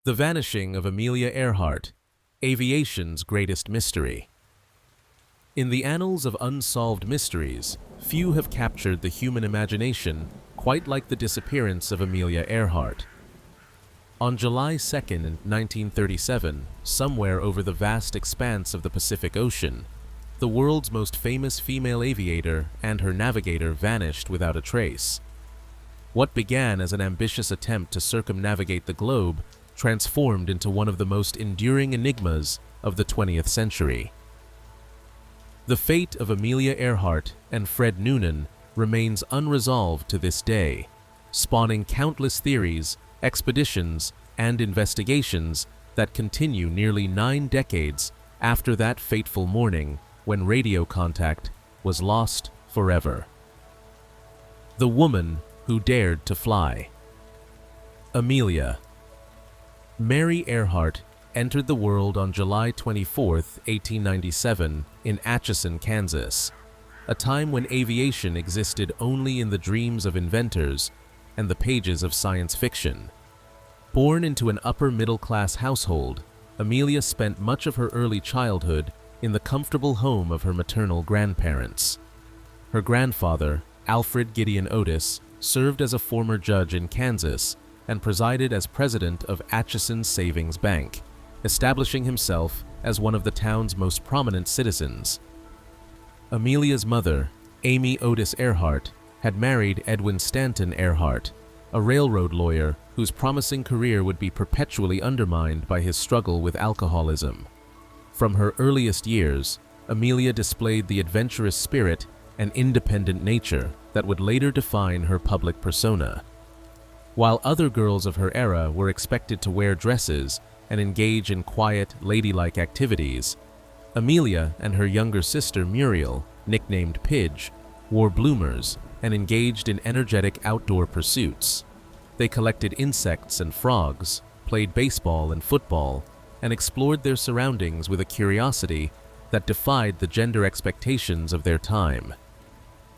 The Vanishing of Amelia Earhart, Aviation's Greatest Mystery. In the annals of unsolved mysteries, few have captured the human imagination quite like the disappearance of Amelia Earhart. On July 2, 1937, somewhere over the vast expanse of the Pacific Ocean, the world's most famous female aviator and her navigator vanished without a trace. What began as an ambitious attempt to circumnavigate the globe transformed into one of the most enduring enigmas of the 20th century. The fate of Amelia Earhart and Fred Noonan remains unresolved to this day, spawning countless theories, expeditions, and investigations that continue nearly 9 decades after that fateful morning when radio contact was lost forever. The woman who dared to fly. Amelia Mary Earhart entered the world on July 24, 1897, in Atchison, Kansas, a time when aviation existed only in the dreams of inventors and the pages of science fiction. Born into an upper-middle-class household, Amelia spent much of her early childhood in the comfortable home of her maternal grandparents. Her grandfather, Alfred Gideon Otis, served as a former judge in Kansas and presided as president of Atchison Savings Bank, establishing himself as one of the town's most prominent citizens. Amelia's mother, Amy Otis Earhart, had married Edwin Stanton Earhart, a railroad lawyer whose promising career would be perpetually undermined by his struggle with alcoholism. From her earliest years, Amelia displayed the adventurous spirit and independent nature that would later define her public persona. While other girls of her era were expected to wear dresses and engage in quiet, ladylike activities, Amelia and her younger sister Muriel, nicknamed Pidge, wore bloomers and engaged in energetic outdoor pursuits. They collected insects and frogs, played baseball and football, and explored their surroundings with a curiosity that defied the gender expectations of their time.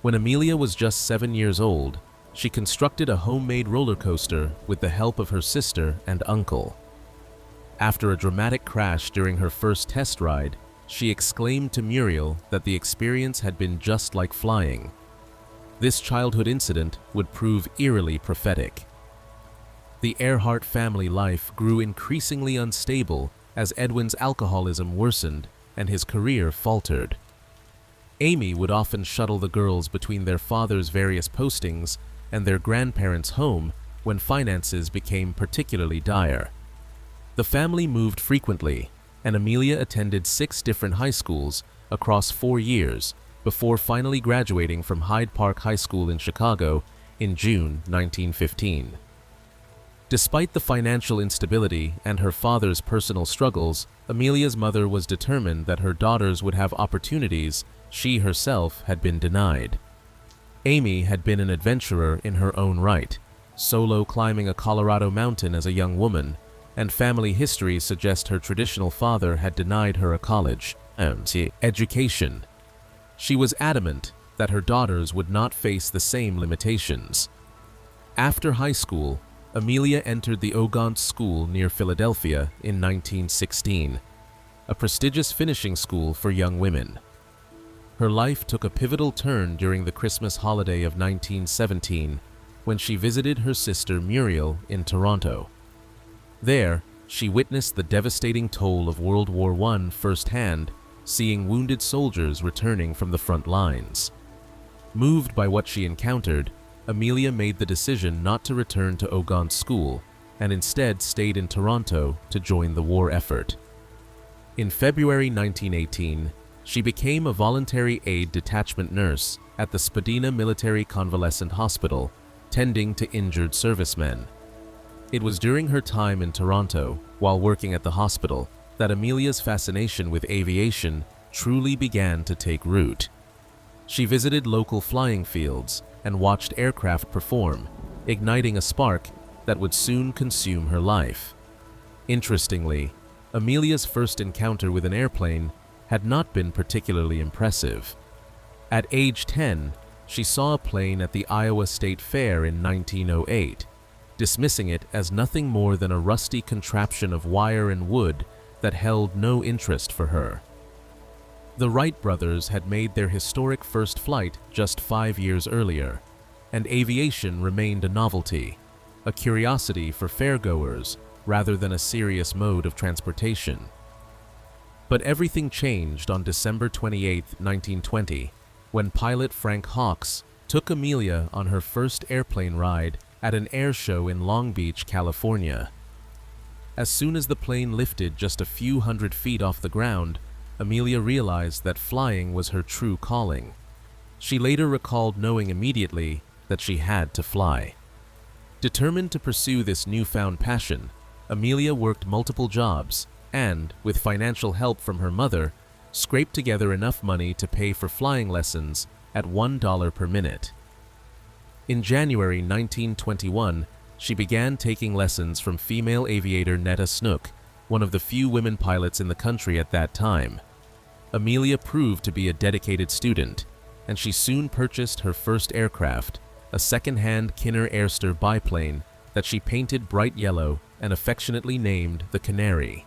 When Amelia was just 7 years old, she constructed a homemade roller coaster with the help of her sister and uncle. After a dramatic crash during her first test ride, she exclaimed to Muriel that the experience had been just like flying. This childhood incident would prove eerily prophetic. The Earhart family life grew increasingly unstable as Edwin's alcoholism worsened and his career faltered. Amy would often shuttle the girls between their father's various postings and their grandparents' home when finances became particularly dire. The family moved frequently, and Amelia attended 6 different high schools across 4 years before finally graduating from Hyde Park High School in Chicago in June 1915. Despite the financial instability and her father's personal struggles, Amelia's mother was determined that her daughters would have opportunities she herself had been denied. Amy had been an adventurer in her own right, solo climbing a Colorado mountain as a young woman, and family history suggests her traditional father had denied her a college education. She was adamant that her daughters would not face the same limitations. After high school, Amelia entered the Ogont School near Philadelphia in 1916, a prestigious finishing school for young women. Her life took a pivotal turn during the Christmas holiday of 1917 when she visited her sister Muriel in Toronto. There, she witnessed the devastating toll of World War I firsthand, seeing wounded soldiers returning from the front lines. Moved by what she encountered, Amelia made the decision not to return to Ogont School and instead stayed in Toronto to join the war effort. In February 1918, she became a voluntary aid detachment nurse at the Spadina Military Convalescent Hospital, tending to injured servicemen. It was during her time in Toronto, while working at the hospital, that Amelia's fascination with aviation truly began to take root. She visited local flying fields and watched aircraft perform, igniting a spark that would soon consume her life. Interestingly, Amelia's first encounter with an airplane had not been particularly impressive. At age 10, she saw a plane at the Iowa State Fair in 1908. dismissing it as nothing more than a rusty contraption of wire and wood that held no interest for her. The Wright brothers had made their historic first flight just 5 years earlier, and aviation remained a novelty, a curiosity for fairgoers rather than a serious mode of transportation. But everything changed on December 28, 1920, when pilot Frank Hawks took Amelia on her first airplane ride at an air show in Long Beach, California. As soon as the plane lifted just a few hundred feet off the ground, Amelia realized that flying was her true calling. She later recalled knowing immediately that she had to fly. Determined to pursue this newfound passion, Amelia worked multiple jobs and, with financial help from her mother, scraped together enough money to pay for flying lessons at $1 per minute. In January 1921, she began taking lessons from female aviator Netta Snook, one of the few women pilots in the country at that time. Amelia proved to be a dedicated student, and she soon purchased her first aircraft, a second-hand Kinner Airster biplane that she painted bright yellow and affectionately named the Canary.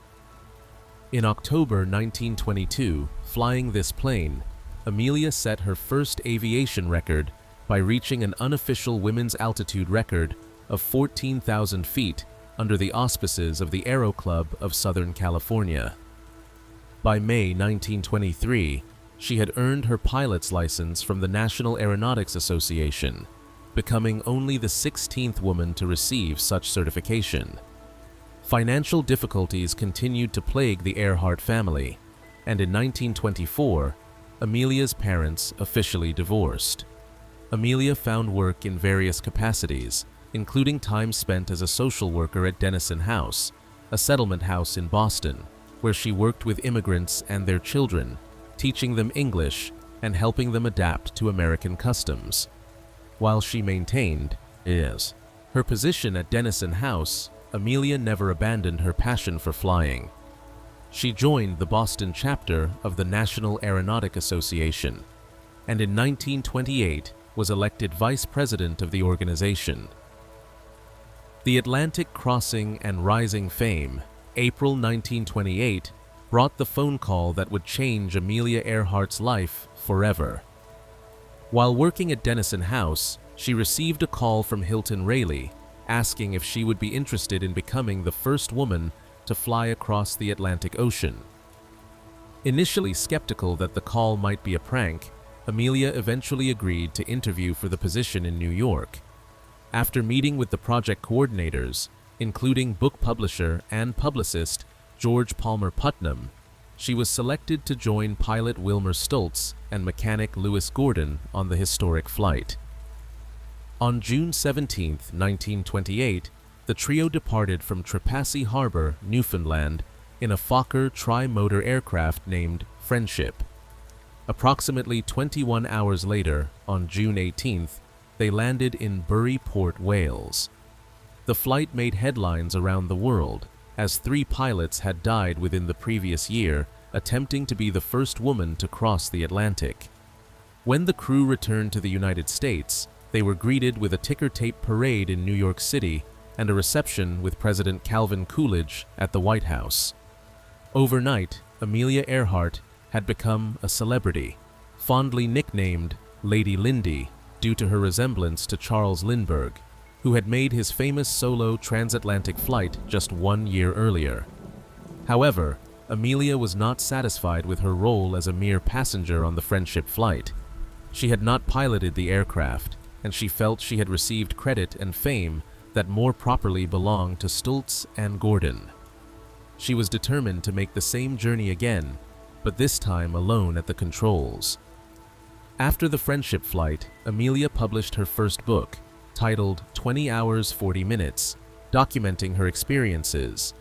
In October 1922, flying this plane, Amelia set her first aviation record by reaching an unofficial women's altitude record of 14,000 feet under the auspices of the Aero Club of Southern California. By May 1923, she had earned her pilot's license from the National Aeronautics Association, becoming only the 16th woman to receive such certification. Financial difficulties continued to plague the Earhart family, and in 1924, Amelia's parents officially divorced. Amelia found work in various capacities, including time spent as a social worker at Dennison House, a settlement house in Boston, where she worked with immigrants and their children, teaching them English and helping them adapt to American customs. While she maintained her position at Dennison House, Amelia never abandoned her passion for flying. She joined the Boston chapter of the National Aeronautic Association, and in 1928 was elected vice president of the organization. The Atlantic crossing and rising fame, April 1928, brought the phone call that would change Amelia Earhart's life forever. While working at Dennison House, she received a call from Hilton Rayleigh asking if she would be interested in becoming the first woman to fly across the Atlantic Ocean. Initially skeptical that the call might be a prank, Amelia eventually agreed to interview for the position in New York. After meeting with the project coordinators, including book publisher and publicist George Palmer Putnam, she was selected to join pilot Wilmer Stoltz and mechanic Lewis Gordon on the historic flight. On June 17, 1928, the trio departed from Trepassey Harbor, Newfoundland, in a Fokker tri-motor aircraft named Friendship. Approximately 21 hours later, on June 18th, they landed in Bury Port, Wales. The flight made headlines around the world, as 3 pilots had died within the previous year attempting to be the first woman to cross the Atlantic. When the crew returned to the United States, they were greeted with a ticker-tape parade in New York City and a reception with President Calvin Coolidge at the White House. Overnight, Amelia Earhart had become a celebrity, fondly nicknamed Lady Lindy due to her resemblance to Charles Lindbergh, who had made his famous solo transatlantic flight just 1 year earlier. However, Amelia was not satisfied with her role as a mere passenger on the Friendship flight. She had not piloted the aircraft, and she felt she had received credit and fame that more properly belonged to Stoltz and Gordon. She was determined to make the same journey again, but this time alone at the controls. After the Friendship flight, Amelia published her first book, titled 20 Hours 40 Minutes, documenting her experiences.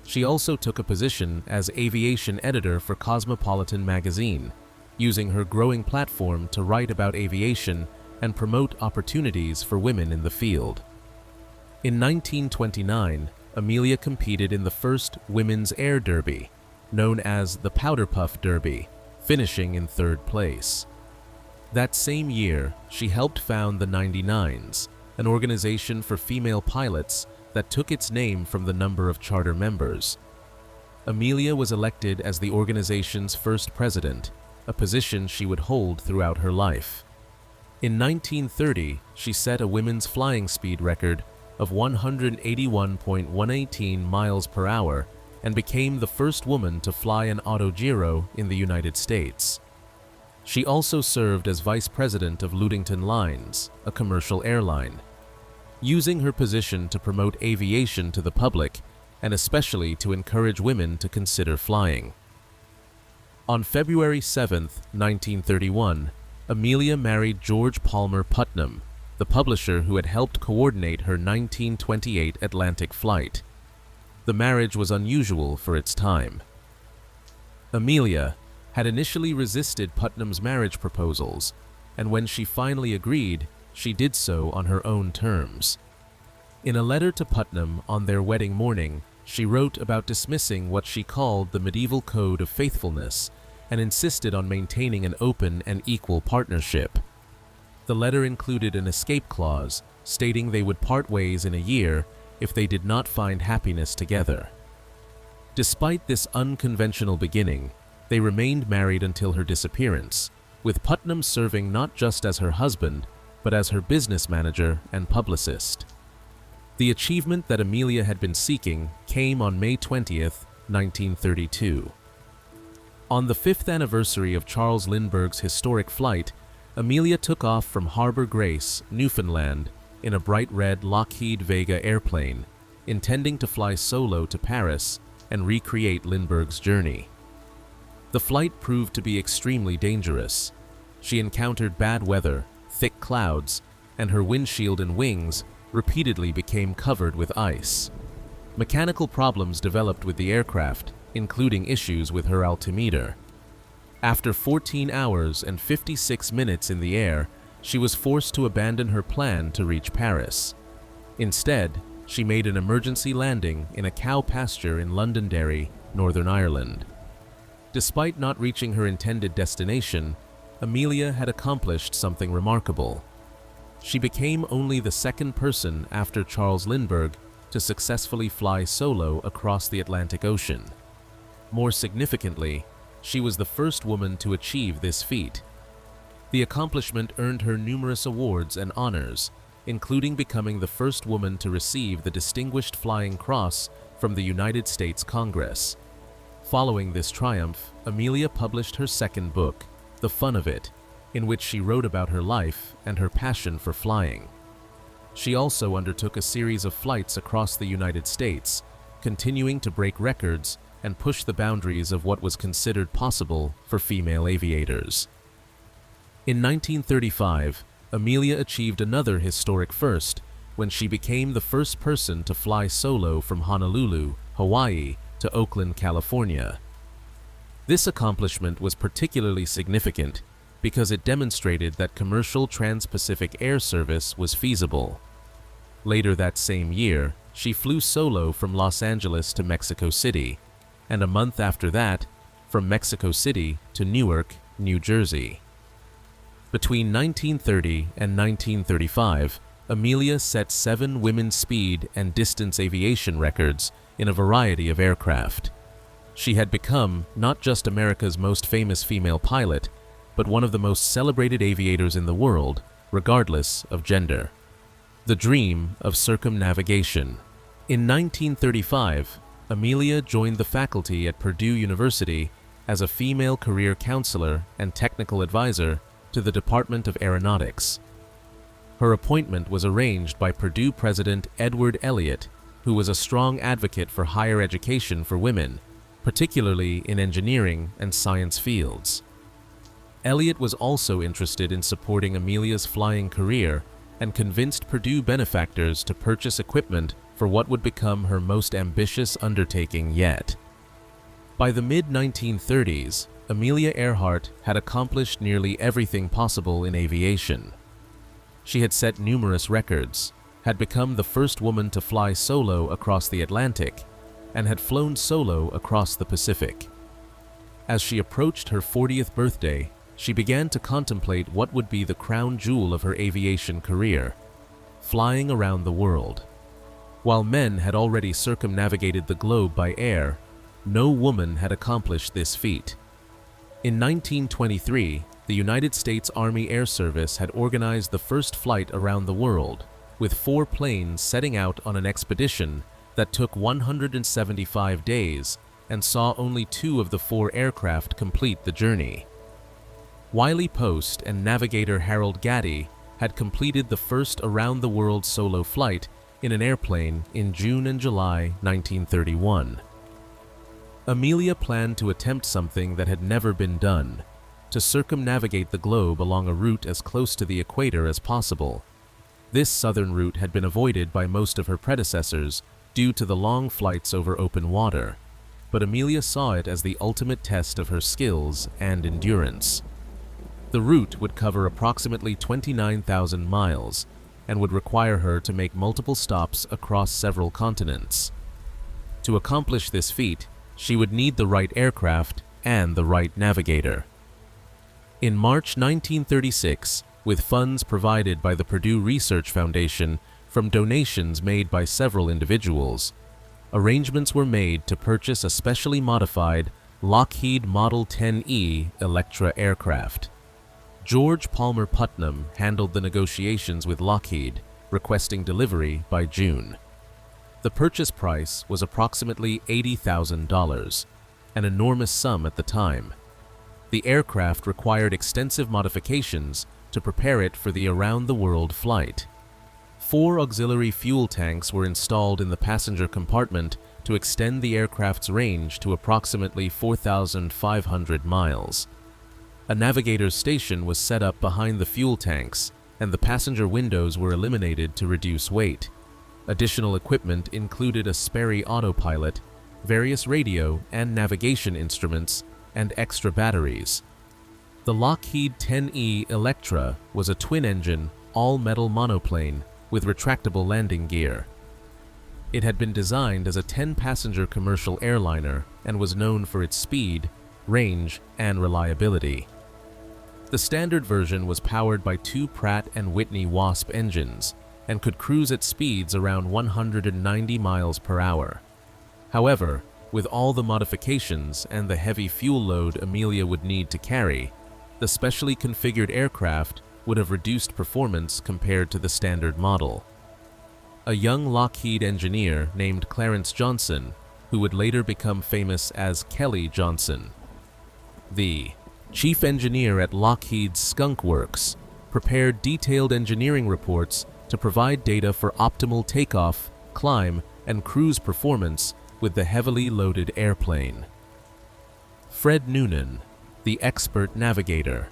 She also took a position as aviation editor for Cosmopolitan magazine, using her growing platform to write about aviation and promote opportunities for women in the field. In 1929, Amelia competed in the first Women's Air Derby, known as the Powder Puff Derby, finishing in 3rd place. That same year, she helped found the 99s, an organization for female pilots that took its name from the number of charter members. Amelia was elected as the organization's first president, a position she would hold throughout her life. In 1930, she set a women's flying speed record of 181.118 miles per hour and became the first woman to fly an autogiro in the United States. She also served as vice president of Ludington Lines, a commercial airline, using her position to promote aviation to the public and especially to encourage women to consider flying. On February 7, 1931, Amelia married George Palmer Putnam, the publisher who had helped coordinate her 1928 Atlantic flight. The marriage was unusual for its time. Amelia had initially resisted Putnam's marriage proposals, and when she finally agreed, she did so on her own terms. In a letter to Putnam on their wedding morning, she wrote about dismissing what she called the medieval code of faithfulness and insisted on maintaining an open and equal partnership. The letter included an escape clause stating they would part ways in a year if they did not find happiness together. Despite this unconventional beginning, they remained married until her disappearance, with Putnam serving not just as her husband, but as her business manager and publicist. The achievement that Amelia had been seeking came on May 20th, 1932. On the 5th anniversary of Charles Lindbergh's historic flight, Amelia took off from Harbor Grace, Newfoundland, in a bright red Lockheed Vega airplane, intending to fly solo to Paris and recreate Lindbergh's journey. The flight proved to be extremely dangerous. She encountered bad weather, thick clouds, and her windshield and wings repeatedly became covered with ice. Mechanical problems developed with the aircraft, including issues with her altimeter. After 14 hours and 56 minutes in the air, she was forced to abandon her plan to reach Paris. Instead, she made an emergency landing in a cow pasture in Londonderry, Northern Ireland. Despite not reaching her intended destination, Amelia had accomplished something remarkable. She became only the second person after Charles Lindbergh to successfully fly solo across the Atlantic Ocean. More significantly, she was the first woman to achieve this feat. The accomplishment earned her numerous awards and honors, including becoming the first woman to receive the Distinguished Flying Cross from the United States Congress. Following this triumph, Amelia published her second book, The Fun of It, in which she wrote about her life and her passion for flying. She also undertook a series of flights across the United States, continuing to break records and push the boundaries of what was considered possible for female aviators. In 1935, Amelia achieved another historic first when she became the first person to fly solo from Honolulu, Hawaii, to Oakland, California. This accomplishment was particularly significant because it demonstrated that commercial trans-Pacific air service was feasible. Later that same year, she flew solo from Los Angeles to Mexico City, and a month after that, from Mexico City to Newark, New Jersey. Between 1930 and 1935, Amelia set 7 women's speed and distance aviation records in a variety of aircraft. She had become not just America's most famous female pilot, but one of the most celebrated aviators in the world, regardless of gender. The dream of circumnavigation. In 1935, Amelia joined the faculty at Purdue University as a female career counselor and technical advisor to the Department of Aeronautics. Her appointment was arranged by Purdue President Edward Elliott, who was a strong advocate for higher education for women, particularly in engineering and science fields. Elliott was also interested in supporting Amelia's flying career and convinced Purdue benefactors to purchase equipment for what would become her most ambitious undertaking yet. By the mid-1930s, Amelia Earhart had accomplished nearly everything possible in aviation. She had set numerous records, had become the first woman to fly solo across the Atlantic, and had flown solo across the Pacific. As she approached her 40th birthday, she began to contemplate what would be the crown jewel of her aviation career. flying around the world. While men had already circumnavigated the globe by air, no woman had accomplished this feat. In 1923, the United States Army Air Service had organized the first flight around the world, with 4 planes setting out on an expedition that took 175 days and saw only 2 of the 4 aircraft complete the journey. Wiley Post and navigator Harold Gatty had completed the first around-the-world solo flight in an airplane in June and July 1931. Amelia planned to attempt something that had never been done, to circumnavigate the globe along a route as close to the equator as possible. This southern route had been avoided by most of her predecessors due to the long flights over open water, but Amelia saw it as the ultimate test of her skills and endurance. The route would cover approximately 29,000 miles and would require her to make multiple stops across several continents. To accomplish this feat, she would need the right aircraft and the right navigator. In March 1936, with funds provided by the Purdue Research Foundation from donations made by several individuals, arrangements were made to purchase a specially modified Lockheed Model 10E Electra aircraft. George Palmer Putnam handled the negotiations with Lockheed, requesting delivery by June. The purchase price was approximately $80,000, an enormous sum at the time. The aircraft required extensive modifications to prepare it for the around-the-world flight. 4 auxiliary fuel tanks were installed in the passenger compartment to extend the aircraft's range to approximately 4,500 miles. A navigator's station was set up behind the fuel tanks, and the passenger windows were eliminated to reduce weight. Additional equipment included a Sperry autopilot, various radio and navigation instruments, and extra batteries. The Lockheed 10E Electra was a twin-engine, all-metal monoplane with retractable landing gear. It had been designed as a 10-passenger commercial airliner and was known for its speed, range, and reliability. The standard version was powered by 2 Pratt & Whitney Wasp engines and could cruise at speeds around 190 miles per hour. However, with all the modifications and the heavy fuel load Amelia would need to carry, the specially configured aircraft would have reduced performance compared to the standard model. A young Lockheed engineer named Clarence Johnson, who would later become famous as Kelly Johnson, the chief engineer at Lockheed's Skunk Works, prepared detailed engineering reports to provide data for optimal takeoff, climb, and cruise performance with the heavily loaded airplane. Fred Noonan, the expert navigator.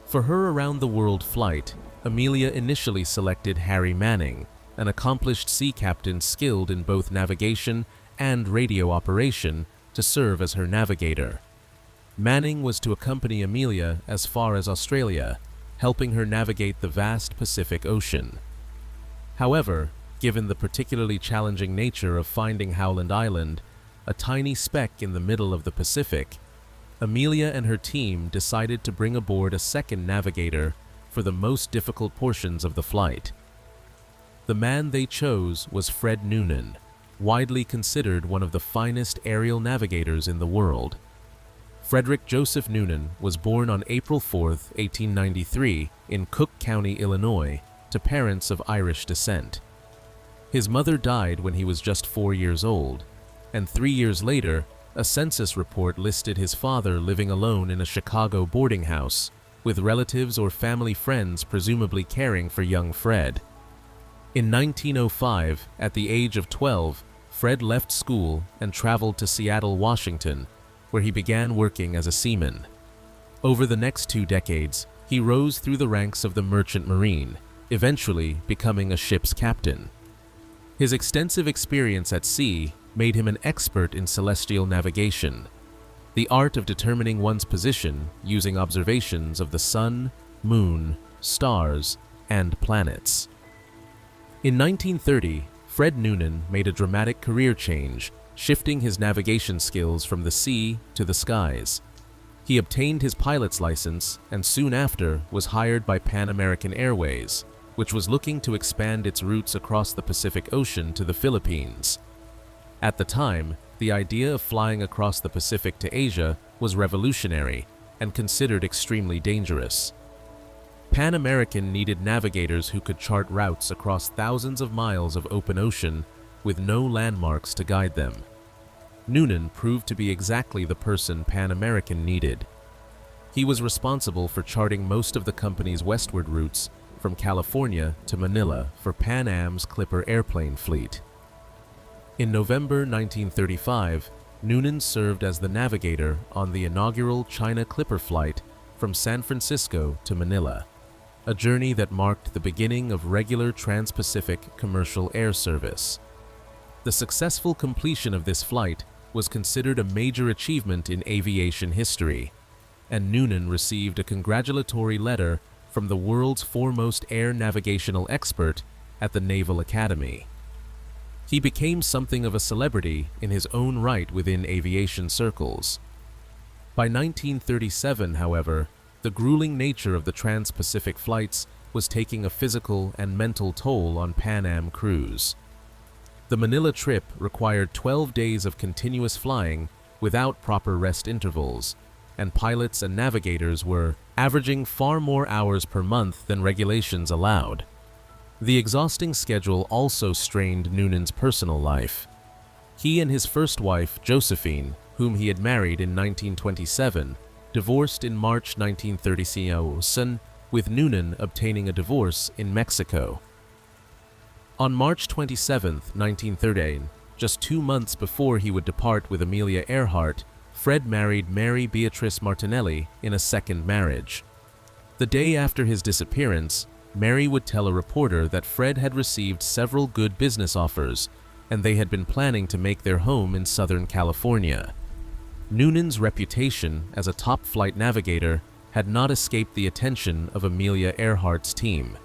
For her around-the-world flight, Amelia initially selected Harry Manning, an accomplished sea captain skilled in both navigation and radio operation, to serve as her navigator. Manning was to accompany Amelia as far as Australia, helping her navigate the vast Pacific Ocean. However, given the particularly challenging nature of finding Howland Island, a tiny speck in the middle of the Pacific, Amelia and her team decided to bring aboard a second navigator for the most difficult portions of the flight. The man they chose was Fred Noonan, widely considered one of the finest aerial navigators in the world. Frederick Joseph Noonan was born on April 4, 1893, in Cook County, Illinois, to parents of Irish descent. His mother died when he was just 4 years old, and 3 years later, a census report listed his father living alone in a Chicago boarding house, with relatives or family friends presumably caring for young Fred. In 1905, at the age of 12, Fred left school and traveled to Seattle, Washington, where he began working as a seaman. Over the next 2 decades, he rose through the ranks of the merchant marine, eventually becoming a ship's captain. His extensive experience at sea made him an expert in celestial navigation, the art of determining one's position using observations of the sun, moon, stars, and planets. In 1930, Fred Noonan made a dramatic career change, shifting his navigation skills from the sea to the skies. He obtained his pilot's license and soon after was hired by Pan American Airways, which was looking to expand its routes across the Pacific Ocean to the Philippines. At the time, the idea of flying across the Pacific to Asia was revolutionary and considered extremely dangerous. Pan American needed navigators who could chart routes across thousands of miles of open ocean with no landmarks to guide them. Noonan proved to be exactly the person Pan American needed. He was responsible for charting most of the company's westward routes from California to Manila for Pan Am's Clipper airplane fleet. In November 1935, Noonan served as the navigator on the inaugural China Clipper flight from San Francisco to Manila, a journey that marked the beginning of regular trans-Pacific commercial air service. The successful completion of this flight was considered a major achievement in aviation history, and Noonan received a congratulatory letter from the world's foremost air navigational expert at the Naval Academy. He became something of a celebrity in his own right within aviation circles. By 1937, however, the grueling nature of the trans-Pacific flights was taking a physical and mental toll on Pan Am crews. The Manila trip required 12 days of continuous flying without proper rest intervals, and pilots and navigators were averaging far more hours per month than regulations allowed. The exhausting schedule also strained Noonan's personal life. He and his first wife, Josephine, whom he had married in 1927, divorced in March 1937, with Noonan obtaining a divorce in Mexico. On March 27, 1913, just 2 months before he would depart with Amelia Earhart, Fred married Mary Beatrice Martinelli in a second marriage. The day after his disappearance, Mary would tell a reporter that Fred had received several good business offers, and they had been planning to make their home in Southern California. Noonan's reputation as a top flight navigator had not escaped the attention of Amelia Earhart's team.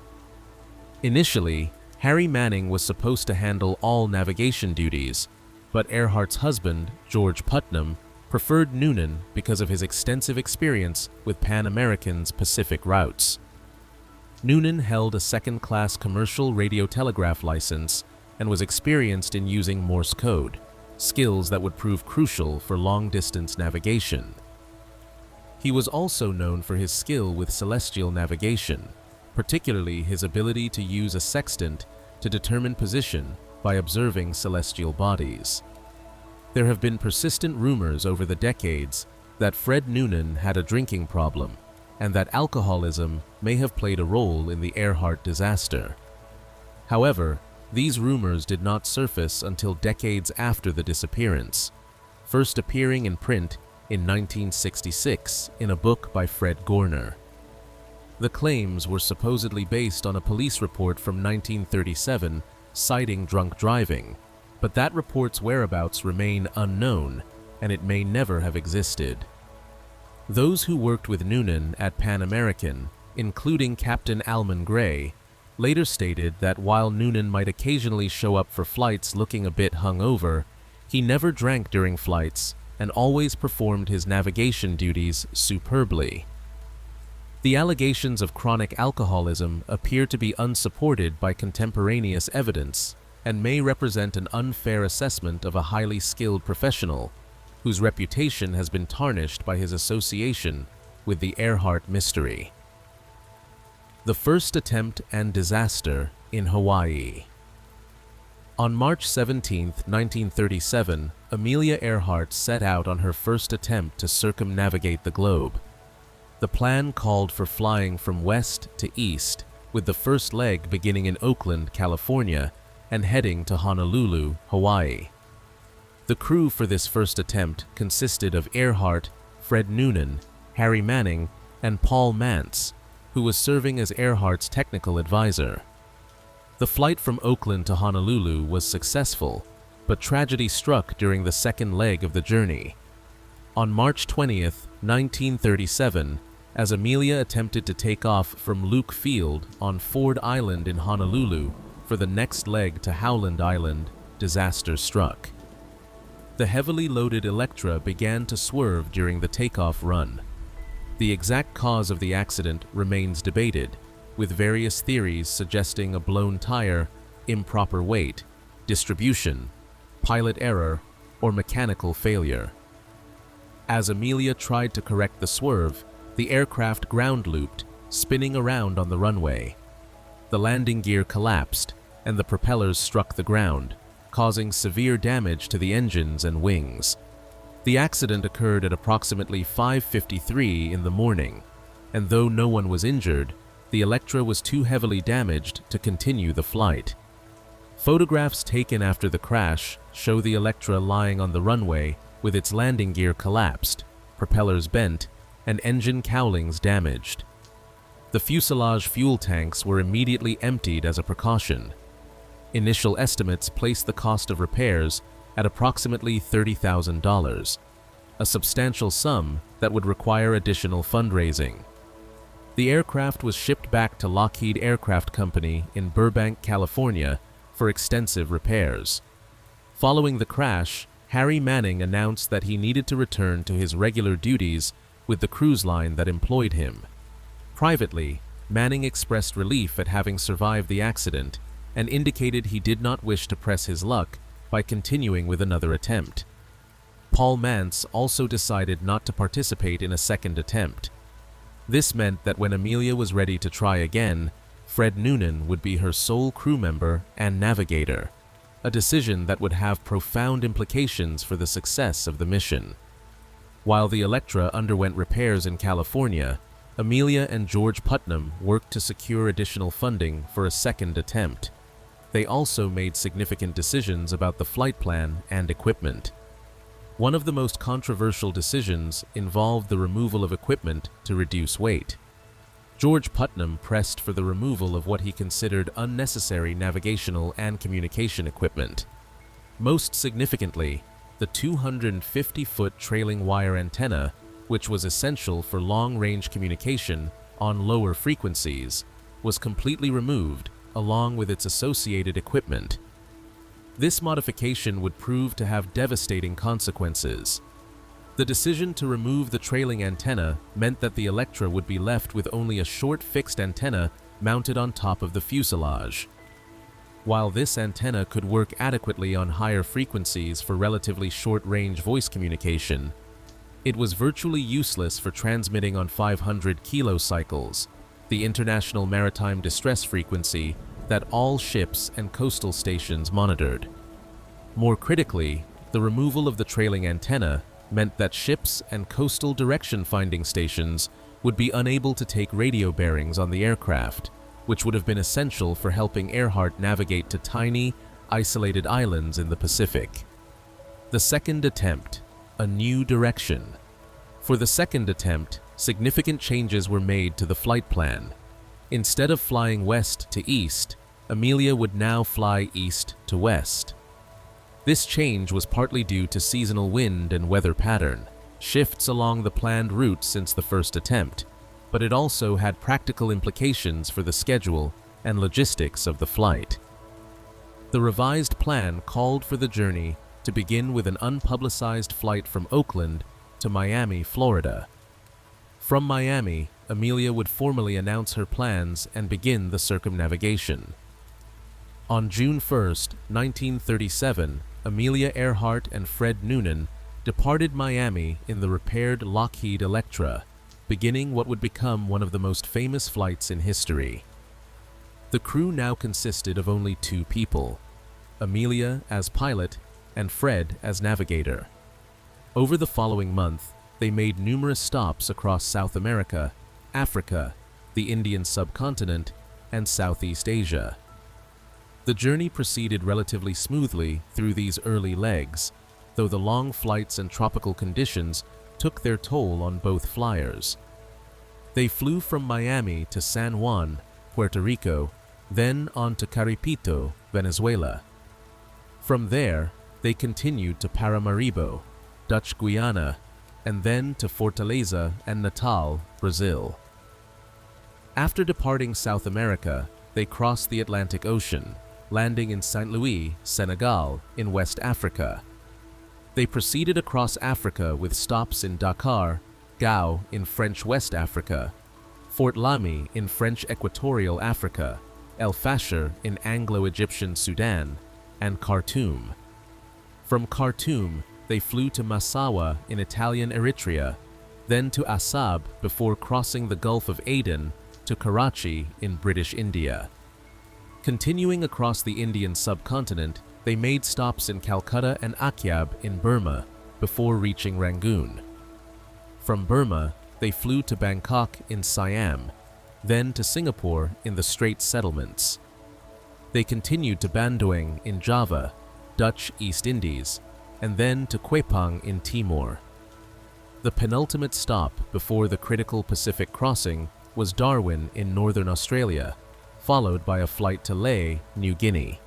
Initially, Harry Manning was supposed to handle all navigation duties, but Earhart's husband, George Putnam, preferred Noonan because of his extensive experience with Pan American's Pacific routes. Noonan held a second-class commercial radiotelegraph license and was experienced in using Morse code, skills that would prove crucial for long-distance navigation. He was also known for his skill with celestial navigation, particularly his ability to use a sextant to determine position by observing celestial bodies. There have been persistent rumors over the decades that Fred Noonan had a drinking problem, and that alcoholism may have played a role in the Earhart disaster. However, these rumors did not surface until decades after the disappearance, first appearing in print in 1966 in a book by Fred Gorner. The claims were supposedly based on a police report from 1937 citing drunk driving, but that report's whereabouts remain unknown, and it may never have existed. Those who worked with Noonan at Pan American, including Captain Alman Gray, later stated that while Noonan might occasionally show up for flights looking a bit hungover, he never drank during flights and always performed his navigation duties superbly. The allegations of chronic alcoholism appear to be unsupported by contemporaneous evidence and may represent an unfair assessment of a highly skilled professional whose reputation has been tarnished by his association with the Earhart mystery. The first attempt and disaster in Hawaii. On March 17, 1937, Amelia Earhart set out on her first attempt to circumnavigate the globe. The plan called for flying from west to east, with the first leg beginning in Oakland, California, and heading to Honolulu, Hawaii. The crew for this first attempt consisted of Earhart, Fred Noonan, Harry Manning, and Paul Mantz, who was serving as Earhart's technical advisor. The flight from Oakland to Honolulu was successful, but tragedy struck during the second leg of the journey. On March 20, 1937, as Amelia attempted to take off from Luke Field on Ford Island in Honolulu for the next leg to Howland Island, disaster struck. The heavily loaded Electra began to swerve during the takeoff run. The exact cause of the accident remains debated, with various theories suggesting a blown tire, improper weight, distribution, pilot error, or mechanical failure. As Amelia tried to correct the swerve, the aircraft ground-looped, spinning around on the runway. The landing gear collapsed, and the propellers struck the ground, causing severe damage to the engines and wings. The accident occurred at approximately 5:53 in the morning, and though no one was injured, the Electra was too heavily damaged to continue the flight. Photographs taken after the crash show the Electra lying on the runway with its landing gear collapsed, propellers bent, and engine cowlings damaged. The fuselage fuel tanks were immediately emptied as a precaution. Initial estimates placed the cost of repairs at approximately $30,000, a substantial sum that would require additional fundraising. The aircraft was shipped back to Lockheed Aircraft Company in Burbank, California, for extensive repairs. Following the crash, Harry Manning announced that he needed to return to his regular duties with the cruise line that employed him. Privately, Manning expressed relief at having survived the accident and indicated he did not wish to press his luck by continuing with another attempt. Paul Mantz also decided not to participate in a second attempt. This meant that when Amelia was ready to try again, Fred Noonan would be her sole crew member and navigator, a decision that would have profound implications for the success of the mission. While the Electra underwent repairs in California, Amelia and George Putnam worked to secure additional funding for a second attempt. They also made significant decisions about the flight plan and equipment. One of the most controversial decisions involved the removal of equipment to reduce weight. George Putnam pressed for the removal of what he considered unnecessary navigational and communication equipment. Most significantly, the 250-foot trailing wire antenna, which was essential for long-range communication on lower frequencies, was completely removed, along with its associated equipment. This modification would prove to have devastating consequences. The decision to remove the trailing antenna meant that the Electra would be left with only a short fixed antenna mounted on top of the fuselage. While this antenna could work adequately on higher frequencies for relatively short-range voice communication, it was virtually useless for transmitting on 500 kilocycles, the international maritime distress frequency that all ships and coastal stations monitored. More critically, the removal of the trailing antenna meant that ships and coastal direction-finding stations would be unable to take radio bearings on the aircraft, which would have been essential for helping Earhart navigate to tiny, isolated islands in the Pacific. The second attempt, a new direction. For the second attempt, significant changes were made to the flight plan. Instead of flying west to east, Amelia would now fly east to west. This change was partly due to seasonal wind and weather pattern, shifts along the planned route since the first attempt, but it also had practical implications for the schedule and logistics of the flight. The revised plan called for the journey to begin with an unpublicized flight from Oakland to Miami, Florida. From Miami, Amelia would formally announce her plans and begin the circumnavigation. On June 1, 1937, Amelia Earhart and Fred Noonan departed Miami in the repaired Lockheed Electra, beginning what would become one of the most famous flights in history. The crew now consisted of only 2 people, Amelia as pilot and Fred as navigator. Over the following month, they made numerous stops across South America, Africa, the Indian subcontinent, and Southeast Asia. The journey proceeded relatively smoothly through these early legs, though the long flights and tropical conditions took their toll on both flyers. They flew from Miami to San Juan, Puerto Rico, then on to Caripito, Venezuela. From there, they continued to Paramaribo, Dutch Guiana, and then to Fortaleza and Natal, Brazil. After departing South America, they crossed the Atlantic Ocean, landing in Saint Louis, Senegal, in West Africa. They proceeded across Africa with stops in Dakar, Gao in French West Africa, Fort Lamy in French Equatorial Africa, El Fasher in Anglo-Egyptian Sudan, and Khartoum. From Khartoum, they flew to Massawa in Italian Eritrea, then to Assab before crossing the Gulf of Aden to Karachi in British India. Continuing across the Indian subcontinent, they made stops in Calcutta and Akyab in Burma before reaching Rangoon. From Burma, they flew to Bangkok in Siam, then to Singapore in the Straits Settlements. They continued to Bandoeng in Java, Dutch East Indies, and then to Quepang in Timor. The penultimate stop before the critical Pacific crossing was Darwin in northern Australia, followed by a flight to Lae, New Guinea.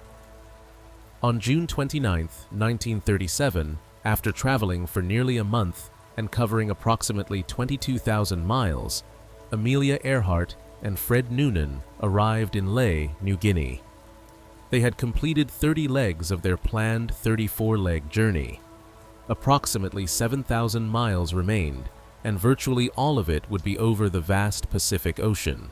On June 29, 1937, after traveling for nearly a month and covering approximately 22,000 miles, Amelia Earhart and Fred Noonan arrived in Lae, New Guinea. They had completed 30 legs of their planned 34-leg journey. Approximately 7,000 miles remained, and virtually all of it would be over the vast Pacific Ocean.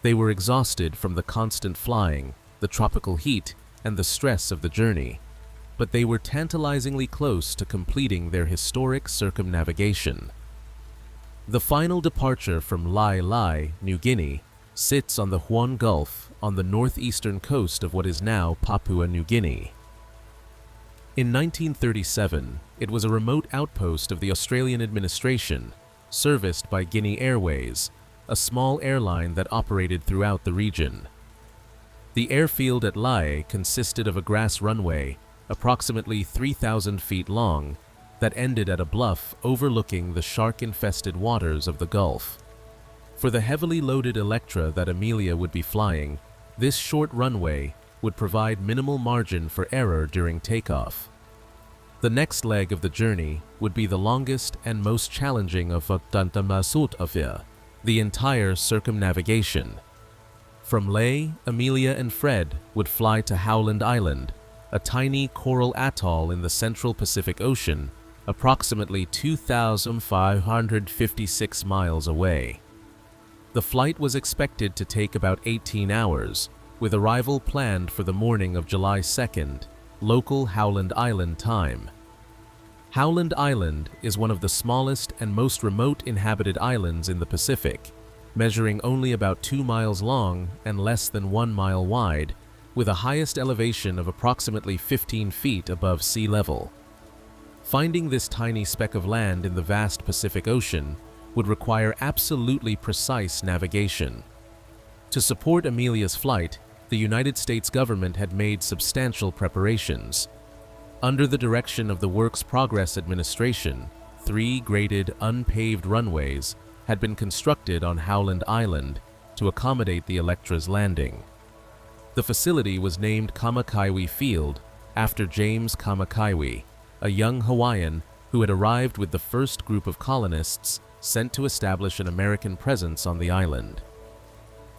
They were exhausted from the constant flying, the tropical heat, and the stress of the journey, but they were tantalizingly close to completing their historic circumnavigation. The final departure from Lae, New Guinea, sits on the Huon Gulf on the northeastern coast of what is now Papua New Guinea. In 1937, it was a remote outpost of the Australian administration, serviced by Guinea Airways, a small airline that operated throughout the region. The airfield at Lae consisted of a grass runway, approximately 3,000 feet long, that ended at a bluff overlooking the shark-infested waters of the Gulf. For the heavily loaded Electra that Amelia would be flying, this short runway would provide minimal margin for error during takeoff. The next leg of the journey would be the longest and most challenging of the entire circumnavigation. From Lae, Amelia and Fred would fly to Howland Island, a tiny coral atoll in the central Pacific Ocean, approximately 2,556 miles away. The flight was expected to take about 18 hours, with arrival planned for the morning of July 2nd, local Howland Island time. Howland Island is one of the smallest and most remote inhabited islands in the Pacific, measuring only about 2 miles long and less than 1 mile wide, with a highest elevation of approximately 15 feet above sea level. Finding this tiny speck of land in the vast Pacific Ocean would require absolutely precise navigation. To support Amelia's flight, the United States government had made substantial preparations. Under the direction of the Works Progress Administration, 3 graded, unpaved runways had been constructed on Howland Island to accommodate the Electra's landing. The facility was named Kamakaiwi Field after James Kamakaiwi, a young Hawaiian who had arrived with the first group of colonists sent to establish an American presence on the island.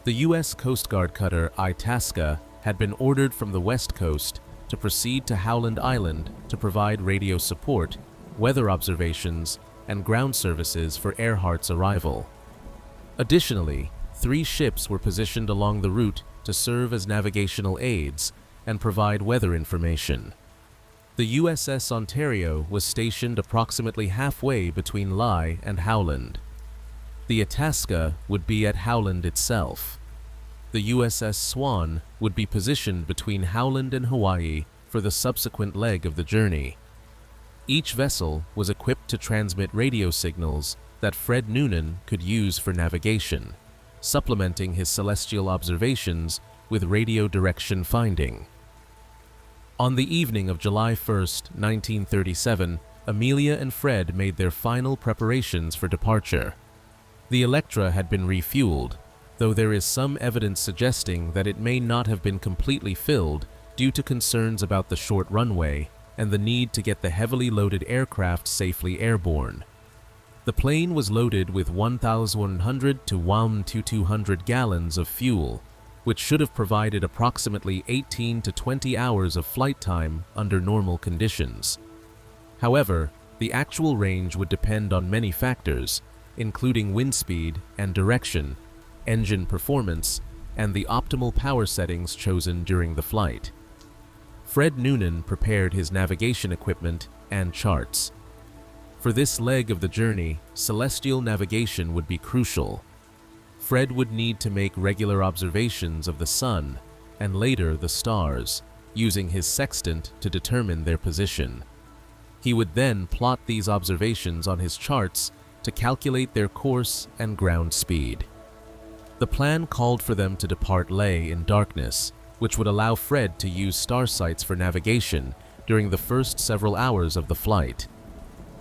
The U.S. Coast Guard cutter Itasca had been ordered from the west coast to proceed to Howland Island to provide radio support, weather observations, and ground services for Earhart's arrival. Additionally, 3 ships were positioned along the route to serve as navigational aids and provide weather information. The USS Ontario was stationed approximately halfway between Lae and Howland. The Itasca would be at Howland itself. The USS Swan would be positioned between Howland and Hawaii for the subsequent leg of the journey. Each vessel was equipped to transmit radio signals that Fred Noonan could use for navigation, supplementing his celestial observations with radio direction finding. On the evening of July 1st, 1937, Amelia and Fred made their final preparations for departure. The Electra had been refueled, though there is some evidence suggesting that it may not have been completely filled due to concerns about the short runway and the need to get the heavily loaded aircraft safely airborne. The plane was loaded with 1,100 to 1,200 gallons of fuel, which should have provided approximately 18 to 20 hours of flight time under normal conditions. However, the actual range would depend on many factors, including wind speed and direction, engine performance, and the optimal power settings chosen during the flight. Fred Noonan prepared his navigation equipment and charts. For this leg of the journey, celestial navigation would be crucial. Fred would need to make regular observations of the sun and later the stars, using his sextant to determine their position. He would then plot these observations on his charts to calculate their course and ground speed. The plan called for them to depart Lae in darkness, which would allow Fred to use star sights for navigation during the first several hours of the flight.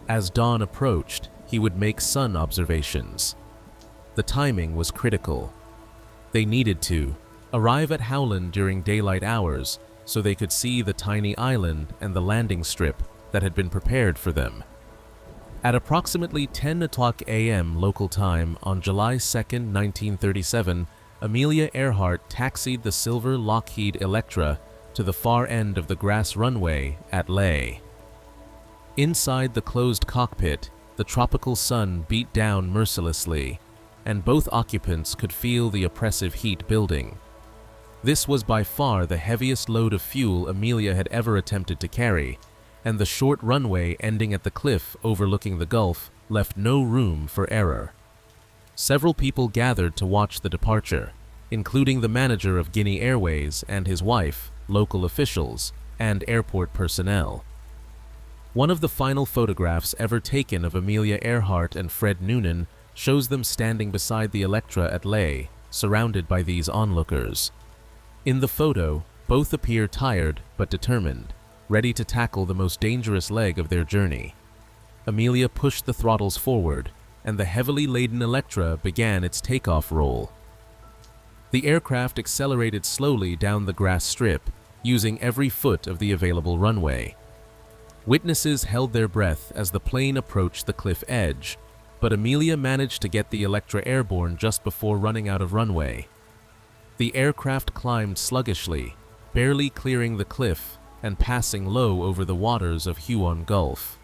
As dawn approached, he would make sun observations. The timing was critical. They needed to arrive at Howland during daylight hours so they could see the tiny island and the landing strip that had been prepared for them. At approximately 10 o'clock a.m. local time on July 2, 1937, Amelia Earhart taxied the silver Lockheed Electra to the far end of the grass runway at Lae. Inside the closed cockpit, the tropical sun beat down mercilessly, and both occupants could feel the oppressive heat building. This was by far the heaviest load of fuel Amelia had ever attempted to carry, and the short runway ending at the cliff overlooking the Gulf left no room for error. Several people gathered to watch the departure, including the manager of Guinea Airways and his wife, local officials, and airport personnel. One of the final photographs ever taken of Amelia Earhart and Fred Noonan shows them standing beside the Electra at Lae, surrounded by these onlookers. In the photo, both appear tired but determined, ready to tackle the most dangerous leg of their journey. Amelia pushed the throttles forward, and the heavily laden Electra began its takeoff roll. The aircraft accelerated slowly down the grass strip, using every foot of the available runway. Witnesses held their breath as the plane approached the cliff edge, but Amelia managed to get the Electra airborne just before running out of runway. The aircraft climbed sluggishly, barely clearing the cliff and passing low over the waters of Huon Gulf.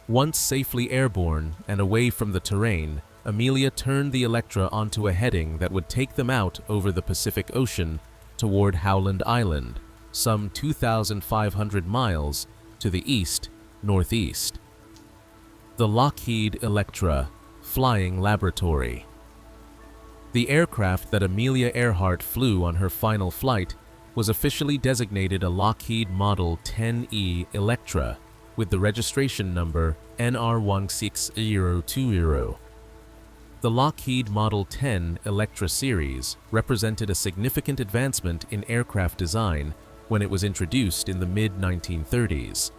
Once safely airborne and away from the terrain, Amelia turned the Electra onto a heading that would take them out over the Pacific Ocean toward Howland Island, some 2,500 miles to the east-northeast. The Lockheed Electra Flying Laboratory. The aircraft that Amelia Earhart flew on her final flight was officially designated a Lockheed Model 10E Electra with the registration number NR16020. The Lockheed Model 10 Electra series represented a significant advancement in aircraft design when it was introduced in the mid-1930s.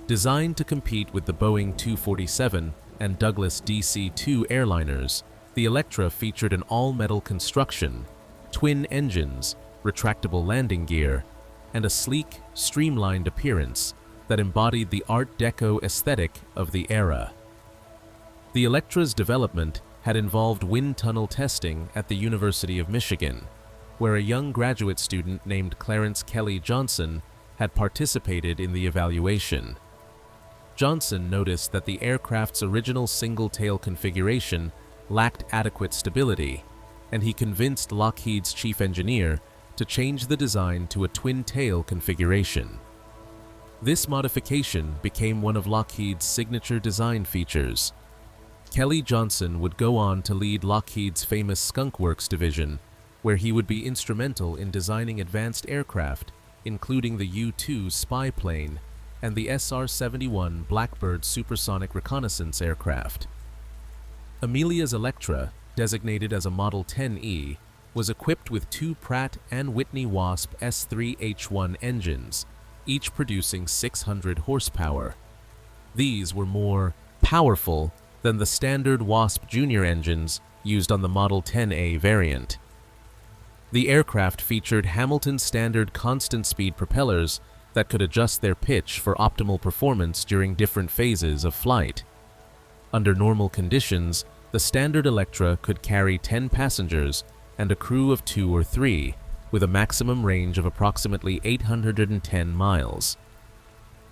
Designed to compete with the Boeing 247 and Douglas DC-2 airliners, the Electra featured an all-metal construction, twin engines, retractable landing gear, and a sleek, streamlined appearance that embodied the Art Deco aesthetic of the era. The Electra's development had involved wind tunnel testing at the University of Michigan, where a young graduate student named Clarence Kelly Johnson had participated in the evaluation. Johnson noticed that the aircraft's original single-tail configuration lacked adequate stability, and he convinced Lockheed's chief engineer to change the design to a twin-tail configuration. This modification became one of Lockheed's signature design features. Kelly Johnson would go on to lead Lockheed's famous Skunk Works division, where he would be instrumental in designing advanced aircraft, including the U-2 spy plane and the SR-71 Blackbird supersonic reconnaissance aircraft. Amelia's Electra, designated as a Model 10E, was equipped with two Pratt & Whitney Wasp S3H1 engines, each producing 600 horsepower. These were more powerful than the standard Wasp Junior engines used on the Model 10A variant. The aircraft featured Hamilton standard constant-speed propellers that could adjust their pitch for optimal performance during different phases of flight. Under normal conditions, the standard Electra could carry 10 passengers and a crew of 2 or 3, with a maximum range of approximately 810 miles.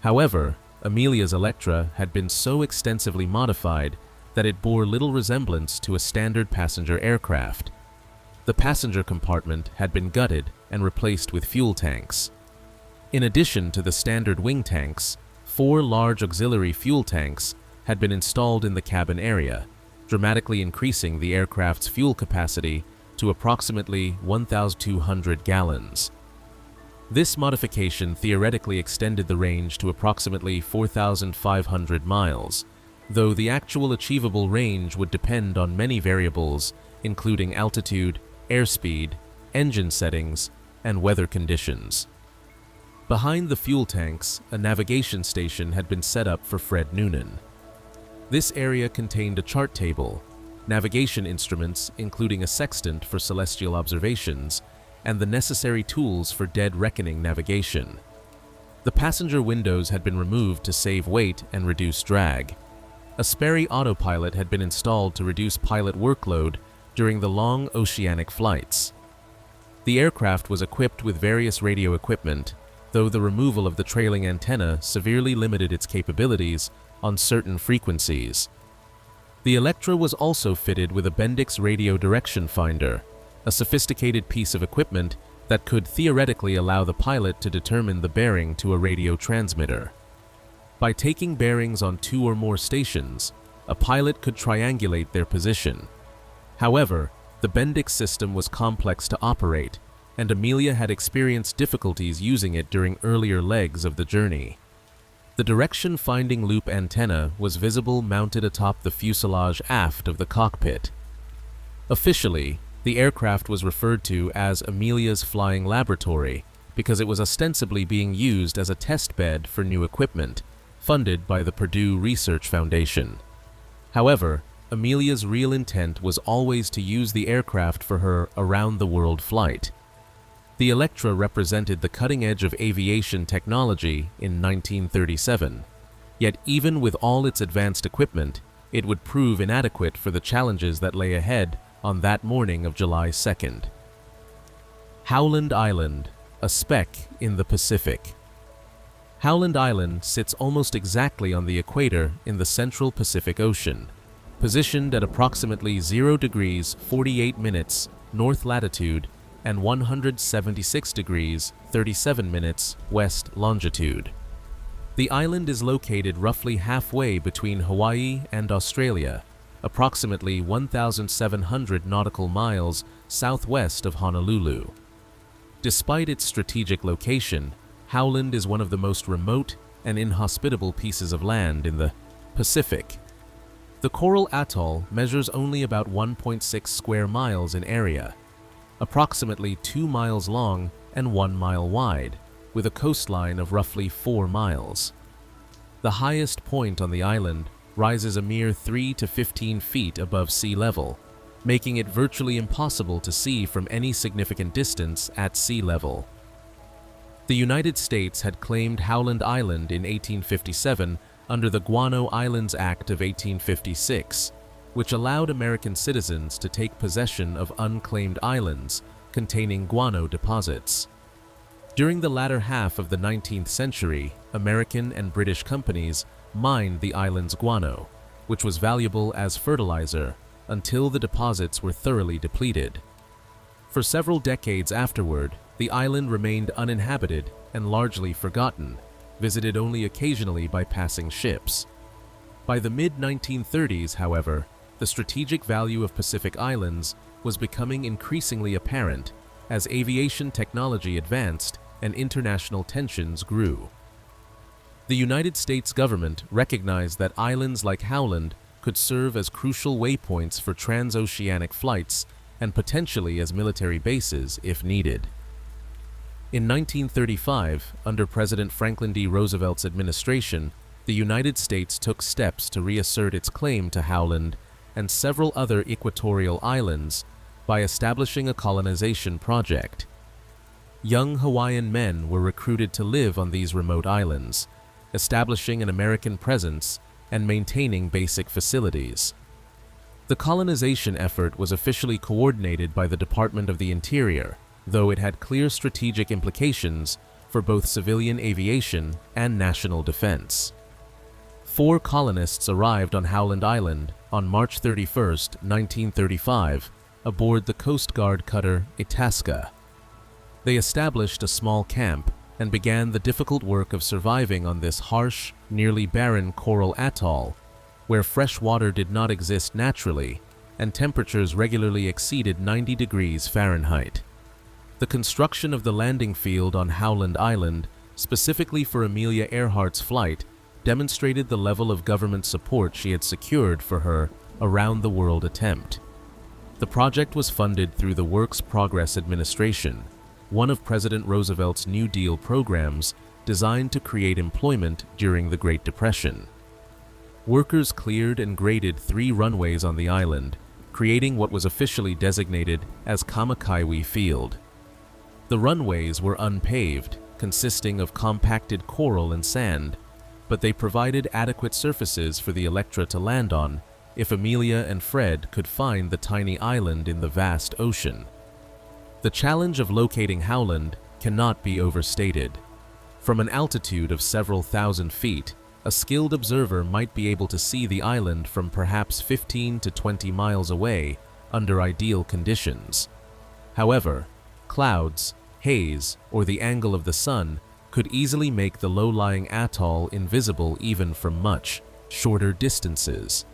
However, Amelia's Electra had been so extensively modified that it bore little resemblance to a standard passenger aircraft. The passenger compartment had been gutted and replaced with fuel tanks. In addition to the standard wing tanks, 4 large auxiliary fuel tanks had been installed in the cabin area, dramatically increasing the aircraft's fuel capacity to approximately 1,200 gallons. This modification theoretically extended the range to approximately 4,500 miles, though the actual achievable range would depend on many variables, including altitude, airspeed, engine settings, and weather conditions. Behind the fuel tanks, a navigation station had been set up for Fred Noonan. This area contained a chart table, navigation instruments including a sextant for celestial observations, and the necessary tools for dead reckoning navigation. The passenger windows had been removed to save weight and reduce drag. A Sperry autopilot had been installed to reduce pilot workload during the long oceanic flights. The aircraft was equipped with various radio equipment, though the removal of the trailing antenna severely limited its capabilities on certain frequencies. The Electra was also fitted with a Bendix radio direction finder, a sophisticated piece of equipment that could theoretically allow the pilot to determine the bearing to a radio transmitter. By taking bearings on 2 or more stations, a pilot could triangulate their position. However, the Bendix system was complex to operate, and Amelia had experienced difficulties using it during earlier legs of the journey. The direction-finding loop antenna was visible mounted atop the fuselage aft of the cockpit. Officially, the aircraft was referred to as Amelia's Flying Laboratory because it was ostensibly being used as a test bed for new equipment, funded by the Purdue Research Foundation. However, Amelia's real intent was always to use the aircraft for her around-the-world flight. The Electra represented the cutting edge of aviation technology in 1937, yet even with all its advanced equipment, it would prove inadequate for the challenges that lay ahead on that morning of July 2nd. Howland Island, a speck in the Pacific. Howland Island sits almost exactly on the equator in the central Pacific Ocean, positioned at approximately 0 degrees 48 minutes north latitude and 176 degrees 37 minutes west longitude. The island is located roughly halfway between Hawaii and Australia, approximately 1,700 nautical miles southwest of Honolulu. Despite its strategic location, Howland is one of the most remote and inhospitable pieces of land in the Pacific. The coral atoll measures only about 1.6 square miles in area, approximately 2 miles long and 1 mile wide, with a coastline of roughly 4 miles. The highest point on the island rises a mere 3 to 15 feet above sea level, making it virtually impossible to see from any significant distance at sea level. The United States had claimed Howland Island in 1857 under the Guano Islands Act of 1856, which allowed American citizens to take possession of unclaimed islands containing guano deposits. During the latter half of the 19th century, American and British companies mined the island's guano, which was valuable as fertilizer until the deposits were thoroughly depleted. For several decades afterward, the island remained uninhabited and largely forgotten, visited only occasionally by passing ships. By the mid-1930s, however, the strategic value of Pacific Islands was becoming increasingly apparent as aviation technology advanced and international tensions grew. The United States government recognized that islands like Howland could serve as crucial waypoints for transoceanic flights and potentially as military bases if needed. In 1935, under President Franklin D. Roosevelt's administration, the United States took steps to reassert its claim to Howland and several other equatorial islands by establishing a colonization project. Young Hawaiian men were recruited to live on these remote islands, establishing an American presence and maintaining basic facilities. The colonization effort was officially coordinated by the Department of the Interior, though it had clear strategic implications for both civilian aviation and national defense. 4 colonists arrived on Howland Island on March 31, 1935, aboard the Coast Guard cutter Itasca. They established a small camp and began the difficult work of surviving on this harsh, nearly barren coral atoll, where fresh water did not exist naturally and temperatures regularly exceeded 90 degrees Fahrenheit. The construction of the landing field on Howland Island, specifically for Amelia Earhart's flight, demonstrated the level of government support she had secured for her around-the-world attempt. The project was funded through the Works Progress Administration, one of President Roosevelt's New Deal programs designed to create employment during the Great Depression. Workers cleared and graded 3 runways on the island, creating what was officially designated as Kamakaiwi Field. The runways were unpaved, consisting of compacted coral and sand, but they provided adequate surfaces for the Electra to land on if Amelia and Fred could find the tiny island in the vast ocean. The challenge of locating Howland cannot be overstated. From an altitude of several thousand feet, a skilled observer might be able to see the island from perhaps 15 to 20 miles away under ideal conditions. However, clouds, haze, or the angle of the sun could easily make the low-lying atoll invisible even from much shorter distances.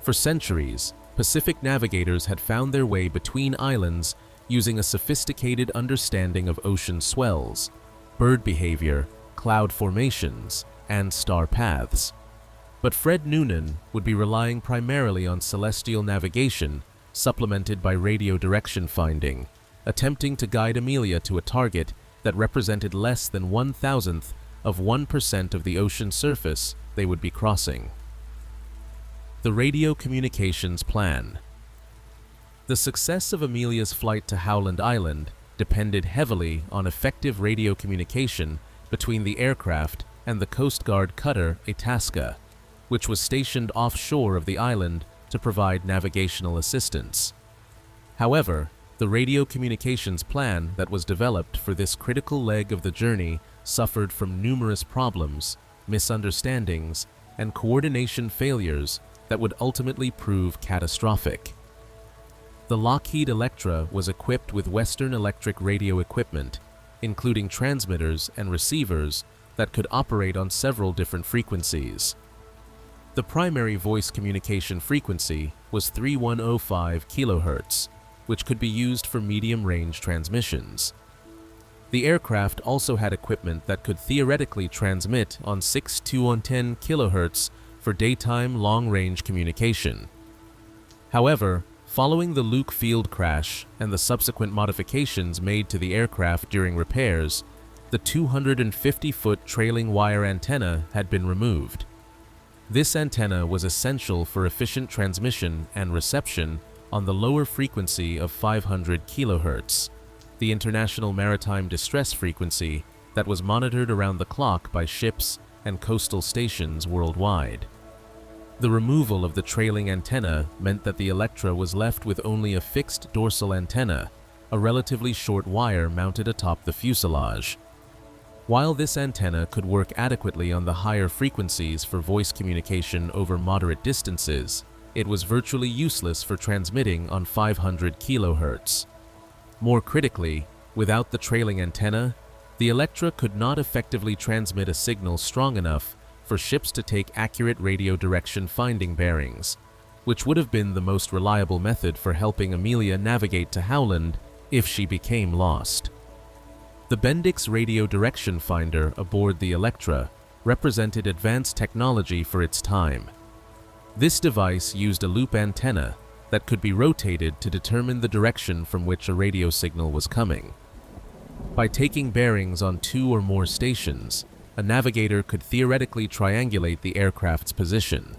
For centuries, Pacific navigators had found their way between islands using a sophisticated understanding of ocean swells, bird behavior, cloud formations, and star paths. But Fred Noonan would be relying primarily on celestial navigation, supplemented by radio direction finding, attempting to guide Amelia to a target that represented less than 1,000th of 1% of the ocean surface they would be crossing. The Radio Communications Plan. The success of Amelia's flight to Howland Island depended heavily on effective radio communication between the aircraft and the Coast Guard cutter Itasca, which was stationed offshore of the island to provide navigational assistance. However, the radio communications plan that was developed for this critical leg of the journey suffered from numerous problems, misunderstandings, and coordination failures that would ultimately prove catastrophic. The Lockheed Electra was equipped with Western Electric radio equipment, including transmitters and receivers that could operate on several different frequencies. The primary voice communication frequency was 3105 kHz, which could be used for medium-range transmissions. The aircraft also had equipment that could theoretically transmit on 6210 kHz for daytime long-range communication. However, following the Luke Field crash and the subsequent modifications made to the aircraft during repairs, the 250-foot trailing wire antenna had been removed. This antenna was essential for efficient transmission and reception on the lower frequency of 500 kHz, the international maritime distress frequency that was monitored around the clock by ships and coastal stations worldwide. The removal of the trailing antenna meant that the Electra was left with only a fixed dorsal antenna, a relatively short wire mounted atop the fuselage. While this antenna could work adequately on the higher frequencies for voice communication over moderate distances, it was virtually useless for transmitting on 500 kHz. More critically, without the trailing antenna, the Electra could not effectively transmit a signal strong enough for ships to take accurate radio direction finding bearings, which would have been the most reliable method for helping Amelia navigate to Howland if she became lost. The Bendix radio direction finder aboard the Electra represented advanced technology for its time. This device used a loop antenna that could be rotated to determine the direction from which a radio signal was coming. By taking bearings on 2 or more stations, a navigator could theoretically triangulate the aircraft's position.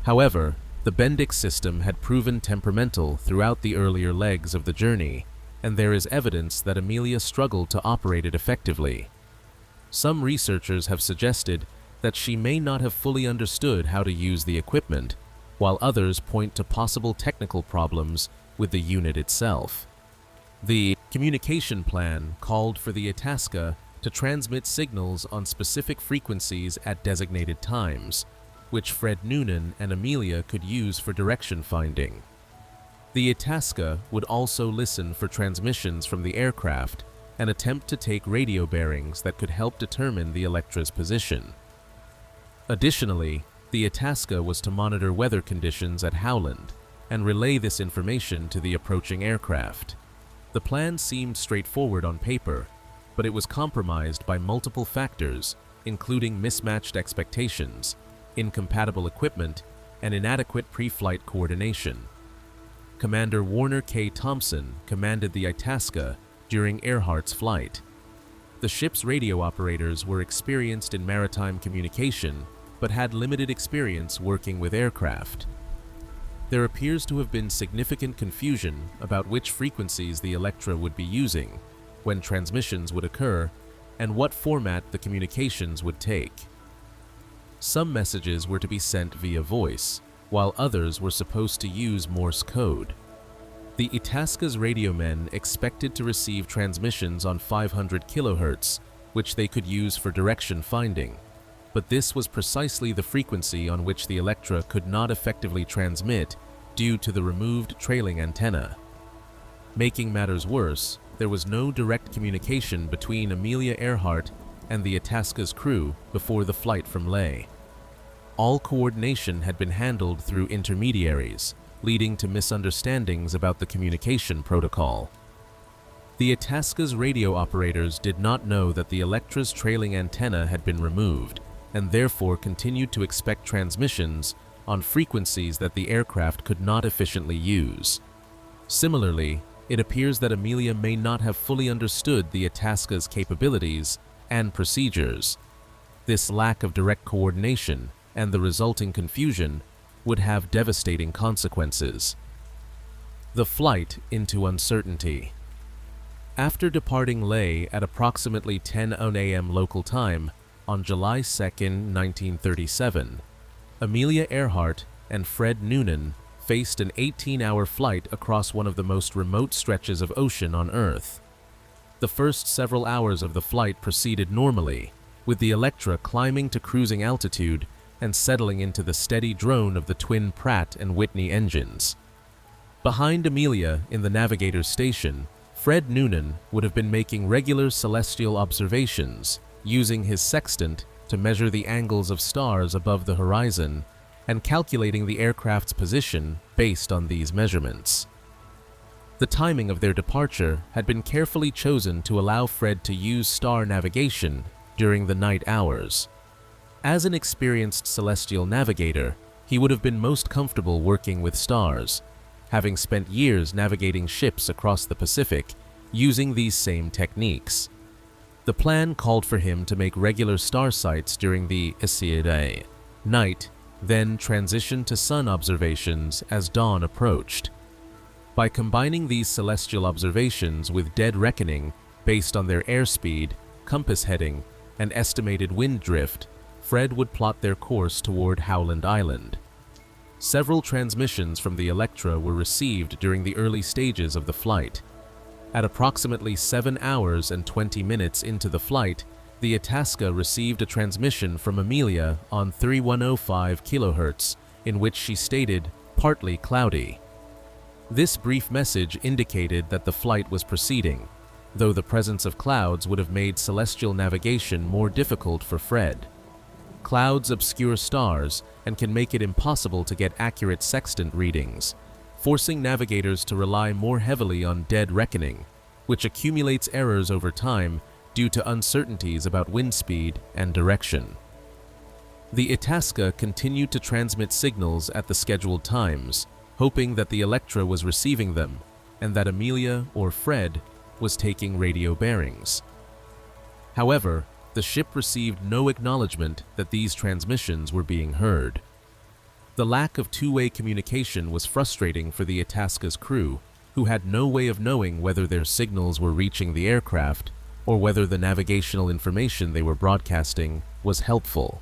However, the Bendix system had proven temperamental throughout the earlier legs of the journey, and there is evidence that Amelia struggled to operate it effectively. Some researchers have suggested that she may not have fully understood how to use the equipment, while others point to possible technical problems with the unit itself. The communication plan called for the Itasca to transmit signals on specific frequencies at designated times, which Fred Noonan and Amelia could use for direction finding. The Itasca would also listen for transmissions from the aircraft and attempt to take radio bearings that could help determine the Electra's position. Additionally, the Itasca was to monitor weather conditions at Howland and relay this information to the approaching aircraft. The plan seemed straightforward on paper, but it was compromised by multiple factors, including mismatched expectations, incompatible equipment, and inadequate pre-flight coordination. Commander Warner K. Thompson commanded the Itasca during Earhart's flight. The ship's radio operators were experienced in maritime communication, but had limited experience working with aircraft. There appears to have been significant confusion about which frequencies the Electra would be using, when transmissions would occur, and what format the communications would take. Some messages were to be sent via voice, while others were supposed to use Morse code. The Itasca's radiomen expected to receive transmissions on 500 kHz, which they could use for direction finding, but this was precisely the frequency on which the Electra could not effectively transmit due to the removed trailing antenna. Making matters worse, there was no direct communication between Amelia Earhart and the Itasca's crew before the flight from Lae. All coordination had been handled through intermediaries, leading to misunderstandings about the communication protocol. The Itasca's radio operators did not know that the Electra's trailing antenna had been removed, and therefore continued to expect transmissions on frequencies that the aircraft could not efficiently use. Similarly, it appears that Amelia may not have fully understood the Itasca's capabilities and procedures. This lack of direct coordination and the resulting confusion would have devastating consequences. The flight into uncertainty. After departing Lae at approximately 10 a.m. local time on July 2, 1937, Amelia Earhart and Fred Noonan faced an 18-hour flight across one of the most remote stretches of ocean on Earth. The first several hours of the flight proceeded normally, with the Electra climbing to cruising altitude and settling into the steady drone of the twin Pratt and Whitney engines. Behind Amelia in the navigator's station, Fred Noonan would have been making regular celestial observations, using his sextant to measure the angles of stars above the horizon and calculating the aircraft's position based on these measurements. The timing of their departure had been carefully chosen to allow Fred to use star navigation during the night hours. As an experienced celestial navigator, he would have been most comfortable working with stars, having spent years navigating ships across the Pacific using these same techniques. The plan called for him to make regular star sights during the Itasca night, then transition to sun observations as dawn approached. By combining these celestial observations with dead reckoning based on their airspeed, compass heading, and estimated wind drift, Fred would plot their course toward Howland Island. Several transmissions from the Electra were received during the early stages of the flight. At approximately 7 hours and 20 minutes into the flight, the Itasca received a transmission from Amelia on 3105 kHz, in which she stated, "partly cloudy." This brief message indicated that the flight was proceeding, though the presence of clouds would have made celestial navigation more difficult for Fred. Clouds obscure stars and can make it impossible to get accurate sextant readings, forcing navigators to rely more heavily on dead reckoning, which accumulates errors over time due to uncertainties about wind speed and direction. The Itasca continued to transmit signals at the scheduled times, hoping that the Electra was receiving them and that Amelia or Fred was taking radio bearings. However, the ship received no acknowledgement that these transmissions were being heard. The lack of two-way communication was frustrating for the Itasca's crew, who had no way of knowing whether their signals were reaching the aircraft or whether the navigational information they were broadcasting was helpful.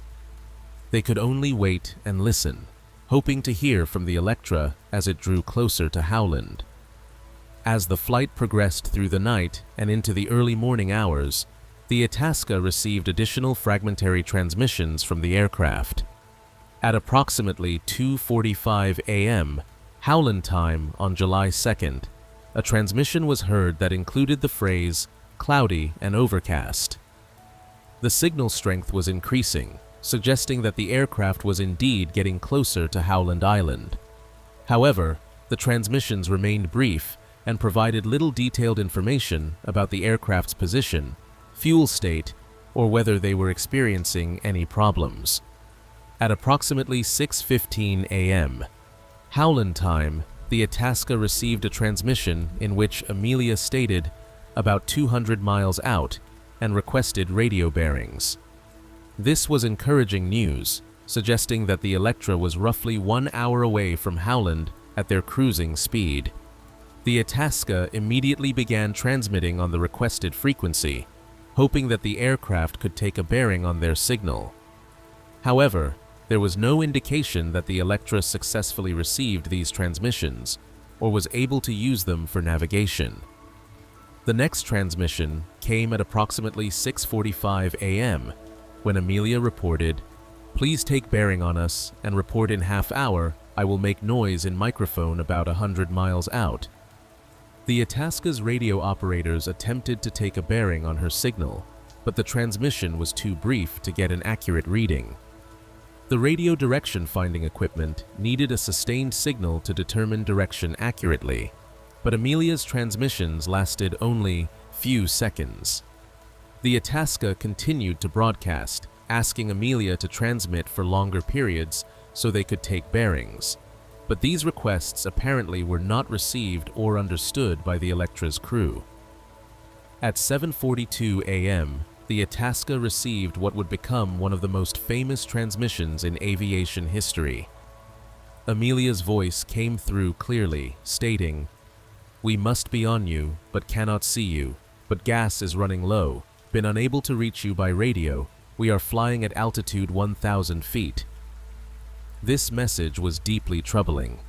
They could only wait and listen, hoping to hear from the Electra as it drew closer to Howland. As the flight progressed through the night and into the early morning hours, the Itasca received additional fragmentary transmissions from the aircraft. At approximately 2:45 a.m. Howland time on July 2nd, a transmission was heard that included the phrase, "cloudy and overcast." The signal strength was increasing, suggesting that the aircraft was indeed getting closer to Howland Island. However, the transmissions remained brief and provided little detailed information about the aircraft's position, fuel state, or whether they were experiencing any problems. At approximately 6:15 a.m. Howland time, the Itasca received a transmission in which Amelia stated about 200 miles out and requested radio bearings. This was encouraging news, suggesting that the Electra was roughly 1 hour away from Howland at their cruising speed. The Itasca immediately began transmitting on the requested frequency, hoping that the aircraft could take a bearing on their signal. However, there was no indication that the Electra successfully received these transmissions or was able to use them for navigation. The next transmission came at approximately 6:45 a.m. when Amelia reported, "Please take bearing on us and report in half hour. I will make noise in microphone about 100 miles out." The Itasca's radio operators attempted to take a bearing on her signal, but the transmission was too brief to get an accurate reading. The radio direction finding equipment needed a sustained signal to determine direction accurately, but Amelia's transmissions lasted only few seconds. The Itasca continued to broadcast, asking Amelia to transmit for longer periods so they could take bearings, but these requests apparently were not received or understood by the Electra's crew. At 7:42 a.m., the Itasca received what would become one of the most famous transmissions in aviation history. Amelia's voice came through clearly, stating, "We must be on you, but cannot see you, but gas is running low, been unable to reach you by radio, we are flying at altitude 1,000 feet. This message was deeply troubling.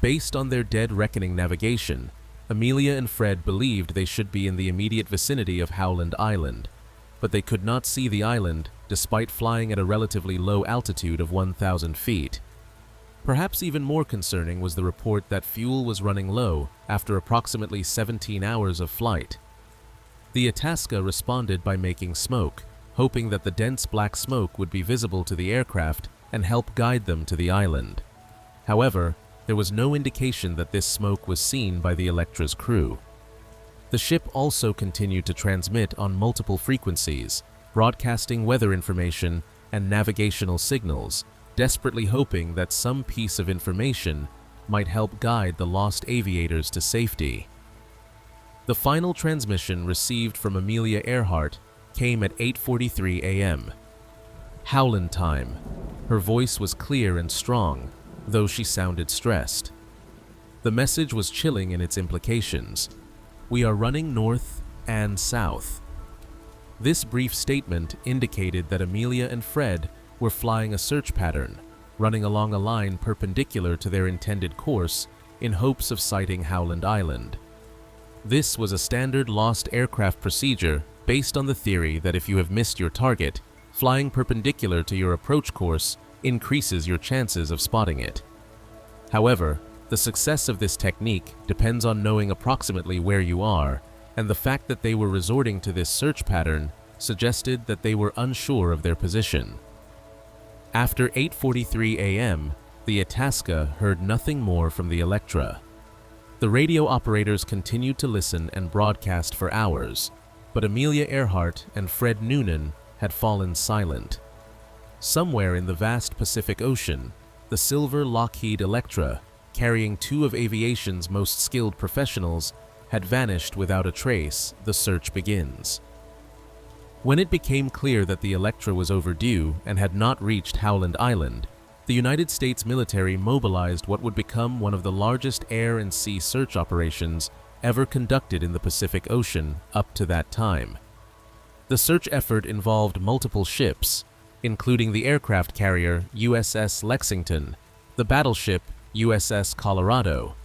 Based on their dead reckoning navigation, Amelia and Fred believed they should be in the immediate vicinity of Howland Island, but they could not see the island despite flying at a relatively low altitude of 1,000 feet. Perhaps even more concerning was the report that fuel was running low after approximately 17 hours of flight. The Itasca responded by making smoke, hoping that the dense black smoke would be visible to the aircraft and help guide them to the island. However, there was no indication that this smoke was seen by the Electra's crew. The ship also continued to transmit on multiple frequencies, broadcasting weather information and navigational signals, desperately hoping that some piece of information might help guide the lost aviators to safety. The final transmission received from Amelia Earhart came at 8:43 a.m. Howland time. Her voice was clear and strong, though she sounded stressed. The message was chilling in its implications. "We are running north and south." This brief statement indicated that Amelia and Fred were flying a search pattern, running along a line perpendicular to their intended course in hopes of sighting Howland Island. This was a standard lost aircraft procedure based on the theory that if you have missed your target, flying perpendicular to your approach course increases your chances of spotting it. However, the success of this technique depends on knowing approximately where you are, and the fact that they were resorting to this search pattern suggested that they were unsure of their position. After 8:43 a.m., the Itasca heard nothing more from the Electra. The radio operators continued to listen and broadcast for hours, but Amelia Earhart and Fred Noonan had fallen silent. Somewhere in the vast Pacific Ocean, the silver Lockheed Electra, carrying two of aviation's most skilled professionals, had vanished without a trace. The search begins. When it became clear that the Electra was overdue and had not reached Howland Island, the United States military mobilized what would become one of the largest air and sea search operations ever conducted in the Pacific Ocean up to that time. The search effort involved multiple ships, including the aircraft carrier USS Lexington, the battleship USS Colorado,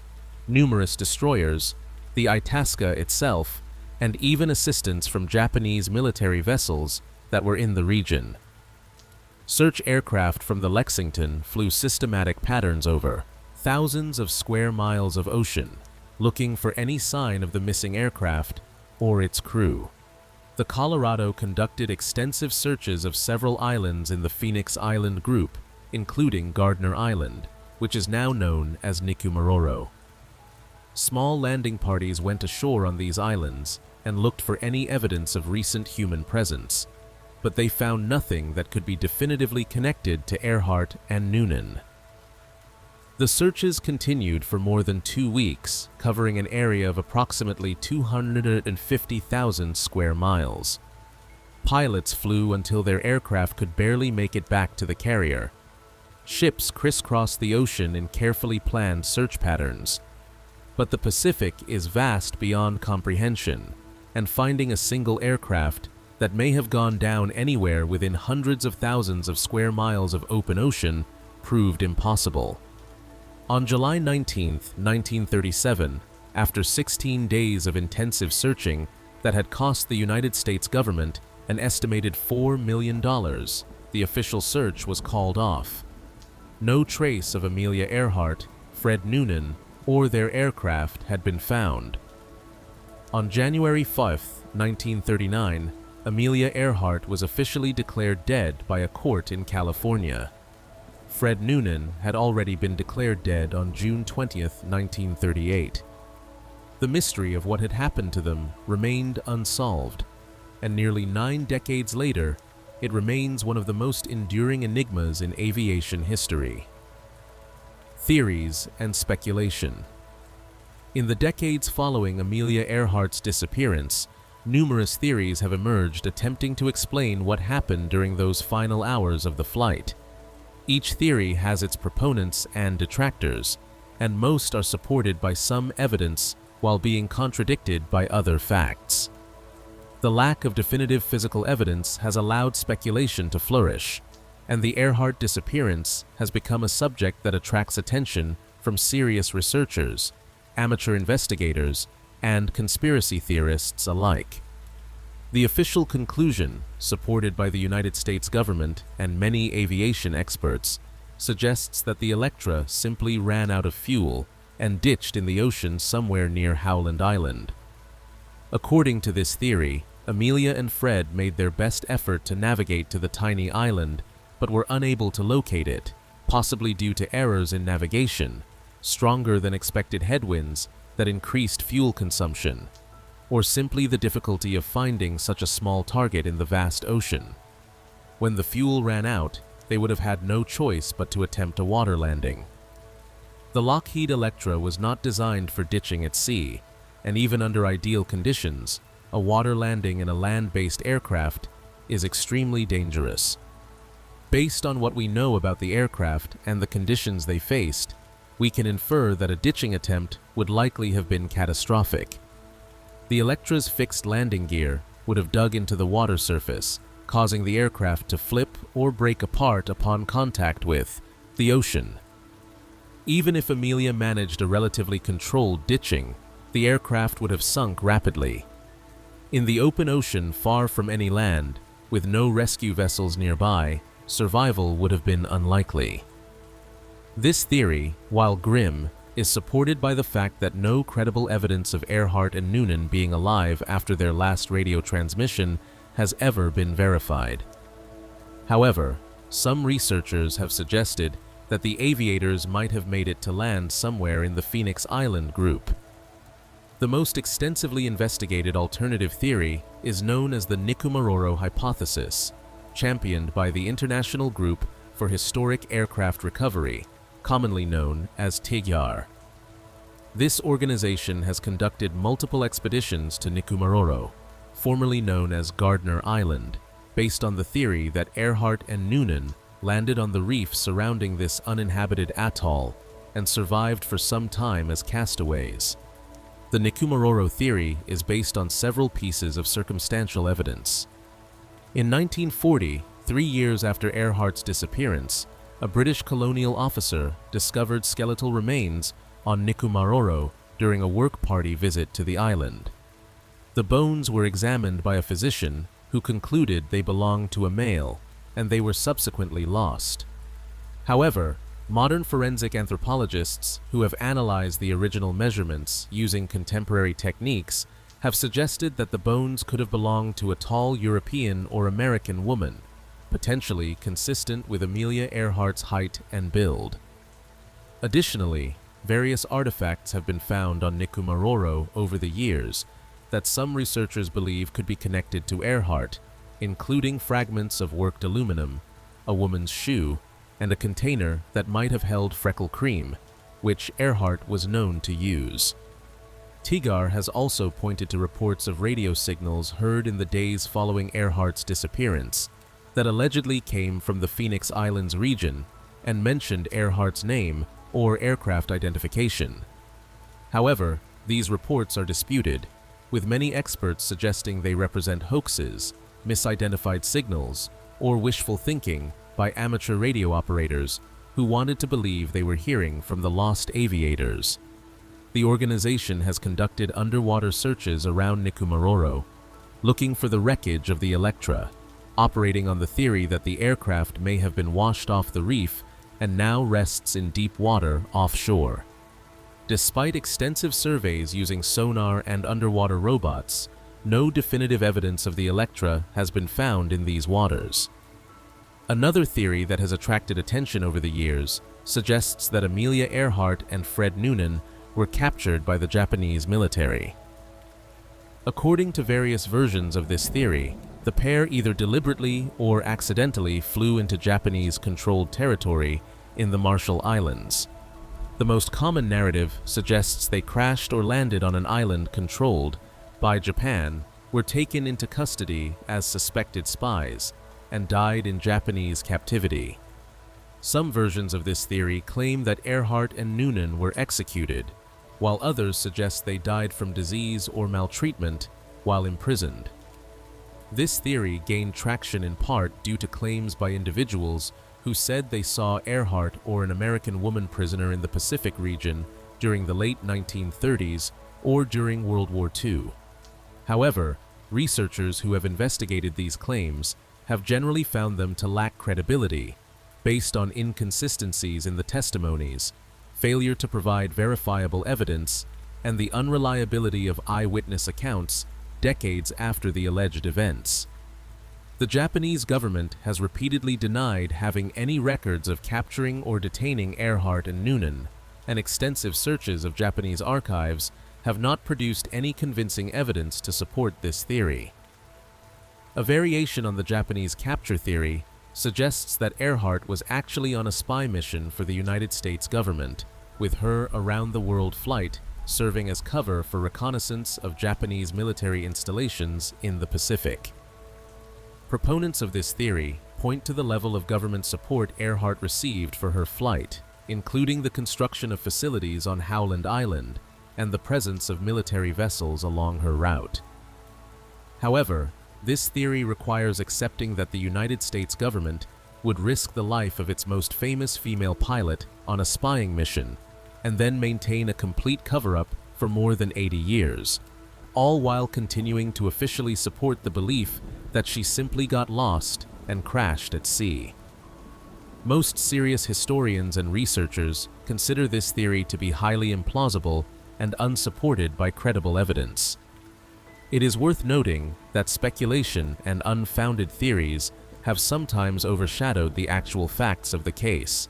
numerous destroyers, the Itasca itself, and even assistance from Japanese military vessels that were in the region. Search aircraft from the Lexington flew systematic patterns over thousands of square miles of ocean, looking for any sign of the missing aircraft or its crew. The Colorado conducted extensive searches of several islands in the Phoenix Island group, including Gardner Island, which is now known as Nikumaroro. Small landing parties went ashore on these islands and looked for any evidence of recent human presence, but they found nothing that could be definitively connected to Earhart and Noonan. The searches continued for more than 2 weeks, covering an area of approximately 250,000 square miles. Pilots flew until their aircraft could barely make it back to the carrier. Ships crisscrossed the ocean in carefully planned search patterns. But the Pacific is vast beyond comprehension, and finding a single aircraft that may have gone down anywhere within hundreds of thousands of square miles of open ocean proved impossible. On July 19, 1937, after 16 days of intensive searching that had cost the United States government an estimated $4 million, the official search was called off. No trace of Amelia Earhart, Fred Noonan, or their aircraft had been found. On January 5, 1939, Amelia Earhart was officially declared dead by a court in California. Fred Noonan had already been declared dead on June 20, 1938. The mystery of what had happened to them remained unsolved, and nearly 9 decades later, it remains one of the most enduring enigmas in aviation history. Theories and speculation. In the decades following Amelia Earhart's disappearance, numerous theories have emerged attempting to explain what happened during those final hours of the flight. Each theory has its proponents and detractors, and most are supported by some evidence while being contradicted by other facts. The lack of definitive physical evidence has allowed speculation to flourish, and the Earhart disappearance has become a subject that attracts attention from serious researchers, amateur investigators, and conspiracy theorists alike. The official conclusion, supported by the United States government and many aviation experts, suggests that the Electra simply ran out of fuel and ditched in the ocean somewhere near Howland Island. According to this theory, Amelia and Fred made their best effort to navigate to the tiny island, but were unable to locate it, possibly due to errors in navigation, stronger than expected headwinds that increased fuel consumption, or simply the difficulty of finding such a small target in the vast ocean. When the fuel ran out, they would have had no choice but to attempt a water landing. The Lockheed Electra was not designed for ditching at sea, and even under ideal conditions, a water landing in a land-based aircraft is extremely dangerous. Based on what we know about the aircraft and the conditions they faced, we can infer that a ditching attempt would likely have been catastrophic. The Electra's fixed landing gear would have dug into the water surface, causing the aircraft to flip or break apart upon contact with the ocean. Even if Amelia managed a relatively controlled ditching, the aircraft would have sunk rapidly. In the open ocean far from any land, with no rescue vessels nearby, survival would have been unlikely. This theory, while grim, is supported by the fact that no credible evidence of Earhart and Noonan being alive after their last radio transmission has ever been verified. However, some researchers have suggested that the aviators might have made it to land somewhere in the Phoenix Island group. The most extensively investigated alternative theory is known as the Nikumaroro hypothesis, championed by the International Group for Historic Aircraft Recovery, commonly known as TIGHAR. This organization has conducted multiple expeditions to Nikumaroro, formerly known as Gardner Island, based on the theory that Earhart and Noonan landed on the reef surrounding this uninhabited atoll and survived for some time as castaways. The Nikumaroro theory is based on several pieces of circumstantial evidence. In 1940, 3 years after Earhart's disappearance, a British colonial officer discovered skeletal remains on Nikumaroro during a work party visit to the island. The bones were examined by a physician who concluded they belonged to a male, and they were subsequently lost. However, modern forensic anthropologists who have analyzed the original measurements using contemporary techniques have suggested that the bones could have belonged to a tall European or American woman, potentially consistent with Amelia Earhart's height and build. Additionally, various artifacts have been found on Nikumaroro over the years that some researchers believe could be connected to Earhart, including fragments of worked aluminum, a woman's shoe, and a container that might have held freckle cream, which Earhart was known to use. TIGHAR has also pointed to reports of radio signals heard in the days following Earhart's disappearance that allegedly came from the Phoenix Islands region and mentioned Earhart's name or aircraft identification. However, these reports are disputed, with many experts suggesting they represent hoaxes, misidentified signals, or wishful thinking by amateur radio operators who wanted to believe they were hearing from the lost aviators. The organization has conducted underwater searches around Nikumaroro, looking for the wreckage of the Electra, operating on the theory that the aircraft may have been washed off the reef and now rests in deep water offshore. Despite extensive surveys using sonar and underwater robots, no definitive evidence of the Electra has been found in these waters. Another theory that has attracted attention over the years suggests that Amelia Earhart and Fred Noonan were captured by the Japanese military. According to various versions of this theory, the pair either deliberately or accidentally flew into Japanese-controlled territory in the Marshall Islands. The most common narrative suggests they crashed or landed on an island controlled by Japan, were taken into custody as suspected spies, and died in Japanese captivity. Some versions of this theory claim that Earhart and Noonan were executed, while others suggest they died from disease or maltreatment while imprisoned. This theory gained traction in part due to claims by individuals who said they saw Earhart or an American woman prisoner in the Pacific region during the late 1930s or during World War II. However, researchers who have investigated these claims have generally found them to lack credibility, based on inconsistencies in the testimonies, failure to provide verifiable evidence, and the unreliability of eyewitness accounts decades after the alleged events. The Japanese government has repeatedly denied having any records of capturing or detaining Earhart and Noonan, and extensive searches of Japanese archives have not produced any convincing evidence to support this theory. A variation on the Japanese capture theory suggests that Earhart was actually on a spy mission for the United States government, with her around-the-world flight serving as cover for reconnaissance of Japanese military installations in the Pacific. Proponents of this theory point to the level of government support Earhart received for her flight, including the construction of facilities on Howland Island and the presence of military vessels along her route. However, this theory requires accepting that the United States government would risk the life of its most famous female pilot on a spying mission and then maintain a complete cover-up for more than 80 years, all while continuing to officially support the belief that she simply got lost and crashed at sea. Most serious historians and researchers consider this theory to be highly implausible and unsupported by credible evidence. It is worth noting that speculation and unfounded theories have sometimes overshadowed the actual facts of the case.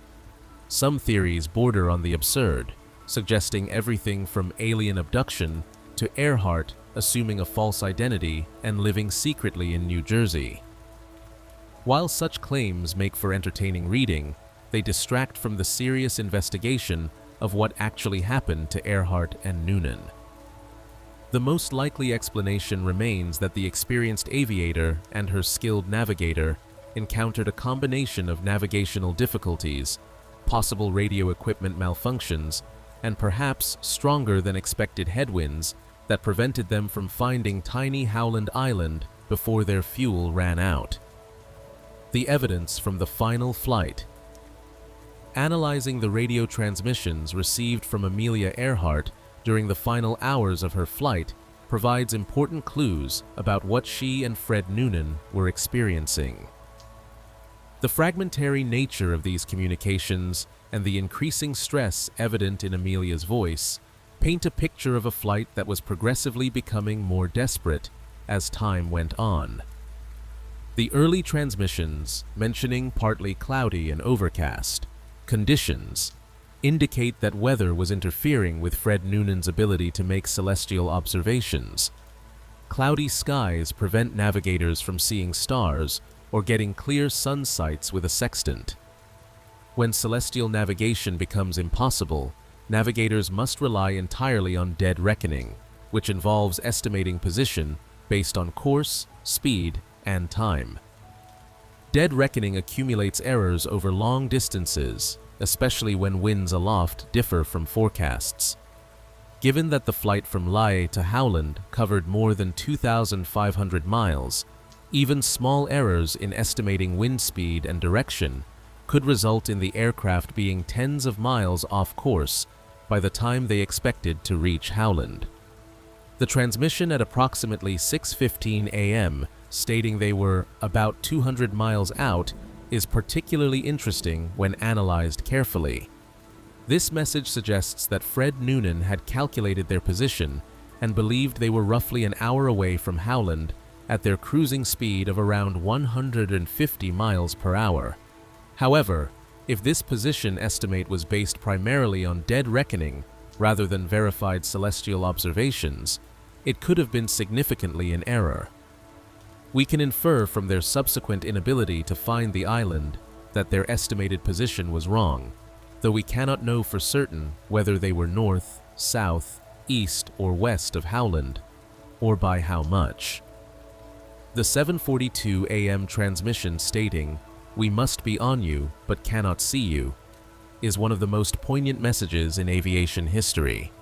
Some theories border on the absurd, suggesting everything from alien abduction to Earhart assuming a false identity and living secretly in New Jersey. While such claims make for entertaining reading, they distract from the serious investigation of what actually happened to Earhart and Noonan. The most likely explanation remains that the experienced aviator and her skilled navigator encountered a combination of navigational difficulties, possible radio equipment malfunctions, and perhaps stronger than expected headwinds that prevented them from finding tiny Howland Island before their fuel ran out. The evidence from the final flight. Analyzing the radio transmissions received from Amelia Earhart during the final hours of her flight provides important clues about what she and Fred Noonan were experiencing. The fragmentary nature of these communications and the increasing stress evident in Amelia's voice paint a picture of a flight that was progressively becoming more desperate as time went on. The early transmissions, mentioning partly cloudy and overcast conditions, indicate that weather was interfering with Fred Noonan's ability to make celestial observations. Cloudy skies prevent navigators from seeing stars or getting clear sun sights with a sextant. When celestial navigation becomes impossible, navigators must rely entirely on dead reckoning, which involves estimating position based on course, speed, and time. Dead reckoning accumulates errors over long distances, especially when winds aloft differ from forecasts. Given that the flight from Lae to Howland covered more than 2,500 miles, even small errors in estimating wind speed and direction could result in the aircraft being tens of miles off course by the time they expected to reach Howland. The transmission at approximately 6:15 a.m. stating they were about 200 miles out is particularly interesting when analyzed carefully. This message suggests that Fred Noonan had calculated their position and believed they were roughly an hour away from Howland at their cruising speed of around 150 miles per hour. However, if this position estimate was based primarily on dead reckoning rather than verified celestial observations, it could have been significantly in error. We can infer from their subsequent inability to find the island that their estimated position was wrong, though we cannot know for certain whether they were north, south, east, or west of Howland, or by how much. The 7:42 a.m. transmission stating, "We must be on you, but cannot see you," is one of the most poignant messages in aviation history.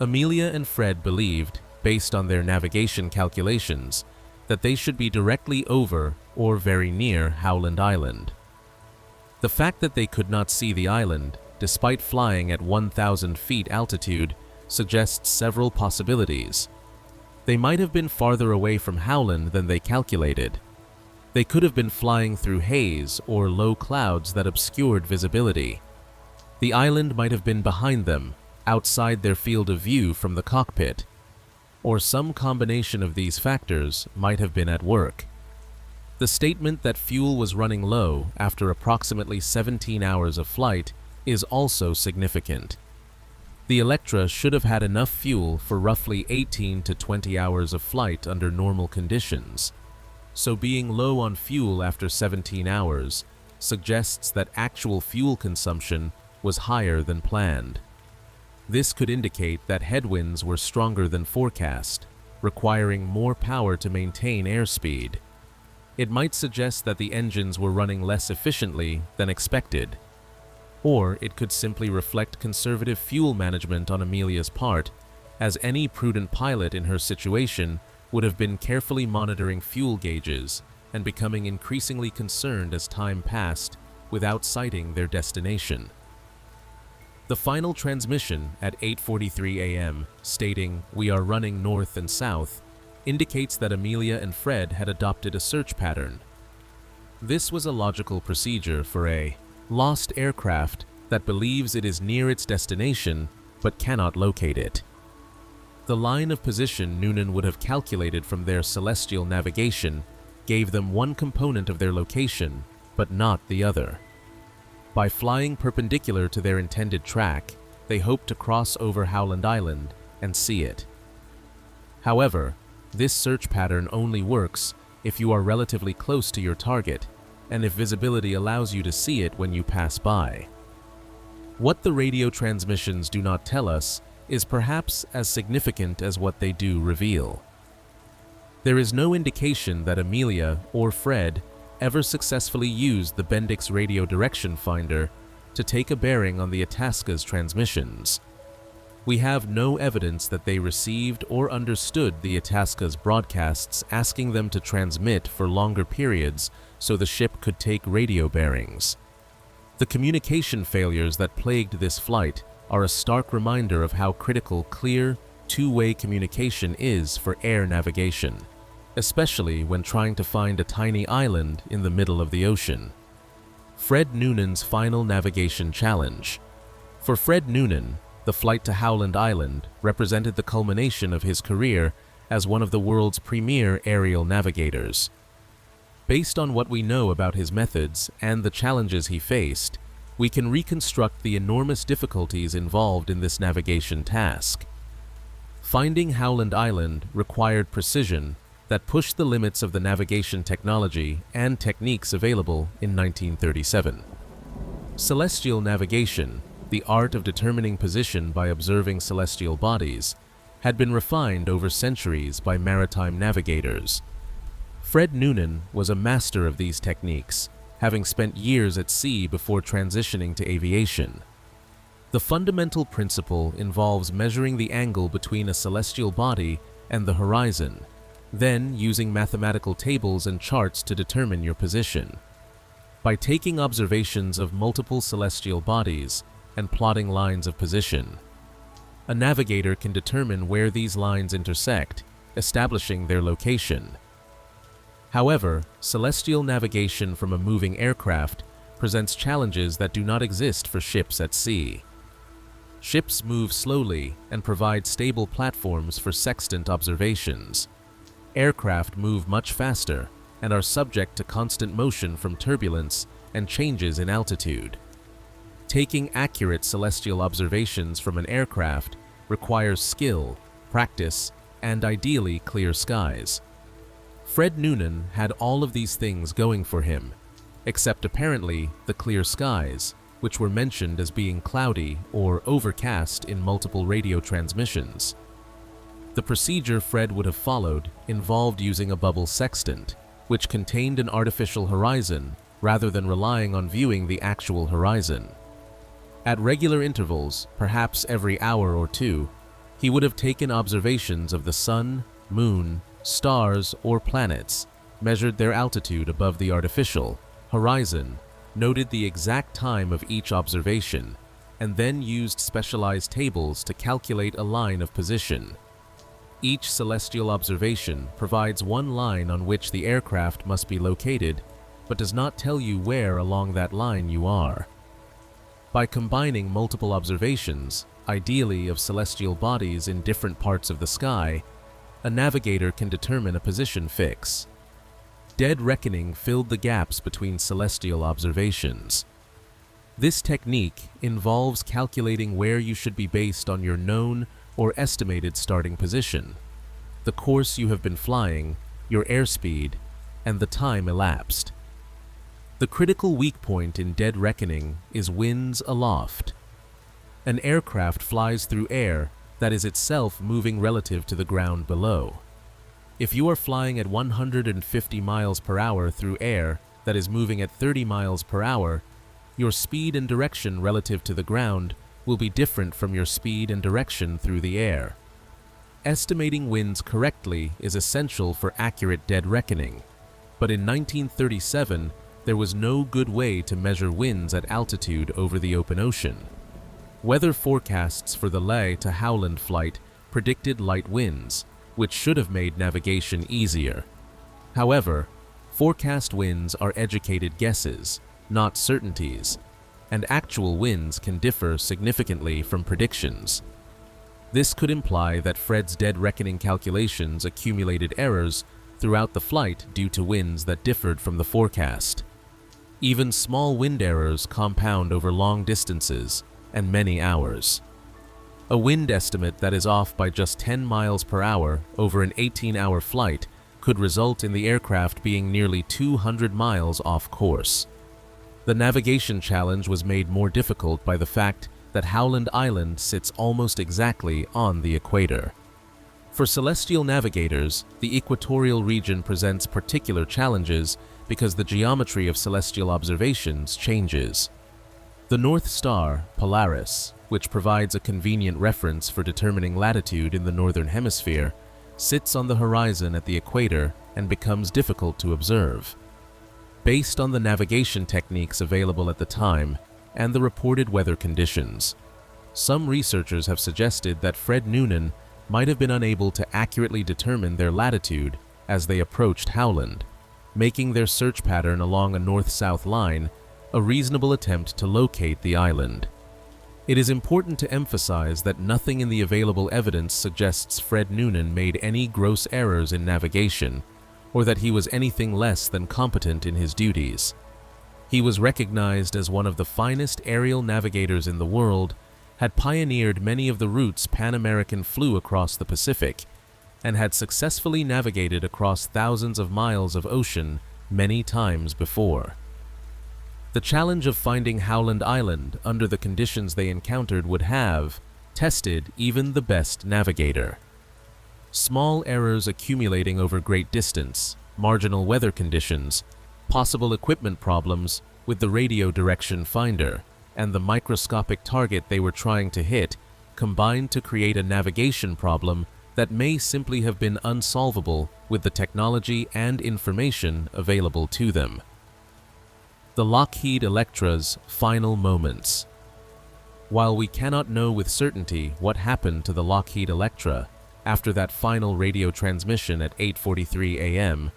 Amelia and Fred believed, based on their navigation calculations, that they should be directly over or very near Howland Island. The fact that they could not see the island, despite flying at 1,000 feet altitude, suggests several possibilities. They might have been farther away from Howland than they calculated. They could have been flying through haze or low clouds that obscured visibility. The island might have been behind them, outside their field of view from the cockpit, or some combination of these factors might have been at work. The statement that fuel was running low after approximately 17 hours of flight is also significant. The Electra should have had enough fuel for roughly 18 to 20 hours of flight under normal conditions, so being low on fuel after 17 hours suggests that actual fuel consumption was higher than planned. This could indicate that headwinds were stronger than forecast, requiring more power to maintain airspeed. It might suggest that the engines were running less efficiently than expected. Or it could simply reflect conservative fuel management on Amelia's part, as any prudent pilot in her situation would have been carefully monitoring fuel gauges and becoming increasingly concerned as time passed without sighting their destination. The final transmission at 8:43 a.m. stating, "We are running north and south," indicates that Amelia and Fred had adopted a search pattern. This was a logical procedure for a lost aircraft that believes it is near its destination but cannot locate it. The line of position Noonan would have calculated from their celestial navigation gave them one component of their location, but not the other. By flying perpendicular to their intended track, they hoped to cross over Howland Island and see it. However, this search pattern only works if you are relatively close to your target and if visibility allows you to see it when you pass by. What the radio transmissions do not tell us is perhaps as significant as what they do reveal. There is no indication that Amelia or Fred ever successfully used the Bendix radio direction finder to take a bearing on the Itasca's transmissions. We have no evidence that they received or understood the Itasca's broadcasts asking them to transmit for longer periods so the ship could take radio bearings. The communication failures that plagued this flight are a stark reminder of how critical clear, two-way communication is for air navigation, especially when trying to find a tiny island in the middle of the ocean. Fred Noonan's final navigation challenge. For Fred Noonan, the flight to Howland Island represented the culmination of his career as one of the world's premier aerial navigators. Based on what we know about his methods and the challenges he faced, we can reconstruct the enormous difficulties involved in this navigation task. Finding Howland Island required precision that pushed the limits of the navigation technology and techniques available in 1937. Celestial navigation, the art of determining position by observing celestial bodies, had been refined over centuries by maritime navigators. Fred Noonan was a master of these techniques, having spent years at sea before transitioning to aviation. The fundamental principle involves measuring the angle between a celestial body and the horizon, then using mathematical tables and charts to determine your position. By taking observations of multiple celestial bodies and plotting lines of position, a navigator can determine where these lines intersect, establishing their location. However, celestial navigation from a moving aircraft presents challenges that do not exist for ships at sea. Ships move slowly and provide stable platforms for sextant observations. Aircraft move much faster and are subject to constant motion from turbulence and changes in altitude. Taking accurate celestial observations from an aircraft requires skill, practice, and ideally clear skies. Fred Noonan had all of these things going for him, except apparently the clear skies, which were mentioned as being cloudy or overcast in multiple radio transmissions. The procedure Fred would have followed involved using a bubble sextant, which contained an artificial horizon rather than relying on viewing the actual horizon. At regular intervals, perhaps every hour or two, he would have taken observations of the sun, moon, stars, or planets, measured their altitude above the artificial horizon, noted the exact time of each observation, and then used specialized tables to calculate a line of position. Each celestial observation provides one line on which the aircraft must be located, but does not tell you where along that line you are. By combining multiple observations, ideally of celestial bodies in different parts of the sky, a navigator can determine a position fix. Dead reckoning filled the gaps between celestial observations. This technique involves calculating where you should be based on your known or estimated starting position, the course you have been flying, your airspeed, and the time elapsed. The critical weak point in dead reckoning is winds aloft. An aircraft flies through air that is itself moving relative to the ground below. If you are flying at 150 miles per hour through air that is moving at 30 miles per hour, your speed and direction relative to the ground will be different from your speed and direction through the air. Estimating winds correctly is essential for accurate dead reckoning, but in 1937 there was no good way to measure winds at altitude over the open ocean. Weather forecasts for the Lae to Howland flight predicted light winds, which should have made navigation easier. However, forecast winds are educated guesses, not certainties, and actual winds can differ significantly from predictions. This could imply that Fred's dead reckoning calculations accumulated errors throughout the flight due to winds that differed from the forecast. Even small wind errors compound over long distances and many hours. A wind estimate that is off by just 10 miles per hour over an 18-hour flight could result in the aircraft being nearly 200 miles off course. The navigation challenge was made more difficult by the fact that Howland Island sits almost exactly on the equator. For celestial navigators, the equatorial region presents particular challenges because the geometry of celestial observations changes. The North Star, Polaris, which provides a convenient reference for determining latitude in the northern hemisphere, sits on the horizon at the equator and becomes difficult to observe. Based on the navigation techniques available at the time and the reported weather conditions, some researchers have suggested that Fred Noonan might have been unable to accurately determine their latitude as they approached Howland, making their search pattern along a north-south line a reasonable attempt to locate the island. It is important to emphasize that nothing in the available evidence suggests Fred Noonan made any gross errors in navigation, or that he was anything less than competent in his duties. He was recognized as one of the finest aerial navigators in the world, had pioneered many of the routes Pan American flew across the Pacific, and had successfully navigated across thousands of miles of ocean many times before. The challenge of finding Howland Island under the conditions they encountered would have tested even the best navigator. Small errors accumulating over great distance, marginal weather conditions, possible equipment problems with the radio direction finder, and the microscopic target they were trying to hit combined to create a navigation problem that may simply have been unsolvable with the technology and information available to them. The Lockheed Electra's final moments. While we cannot know with certainty what happened to the Lockheed Electra after that final radio transmission at 8:43 a.m.,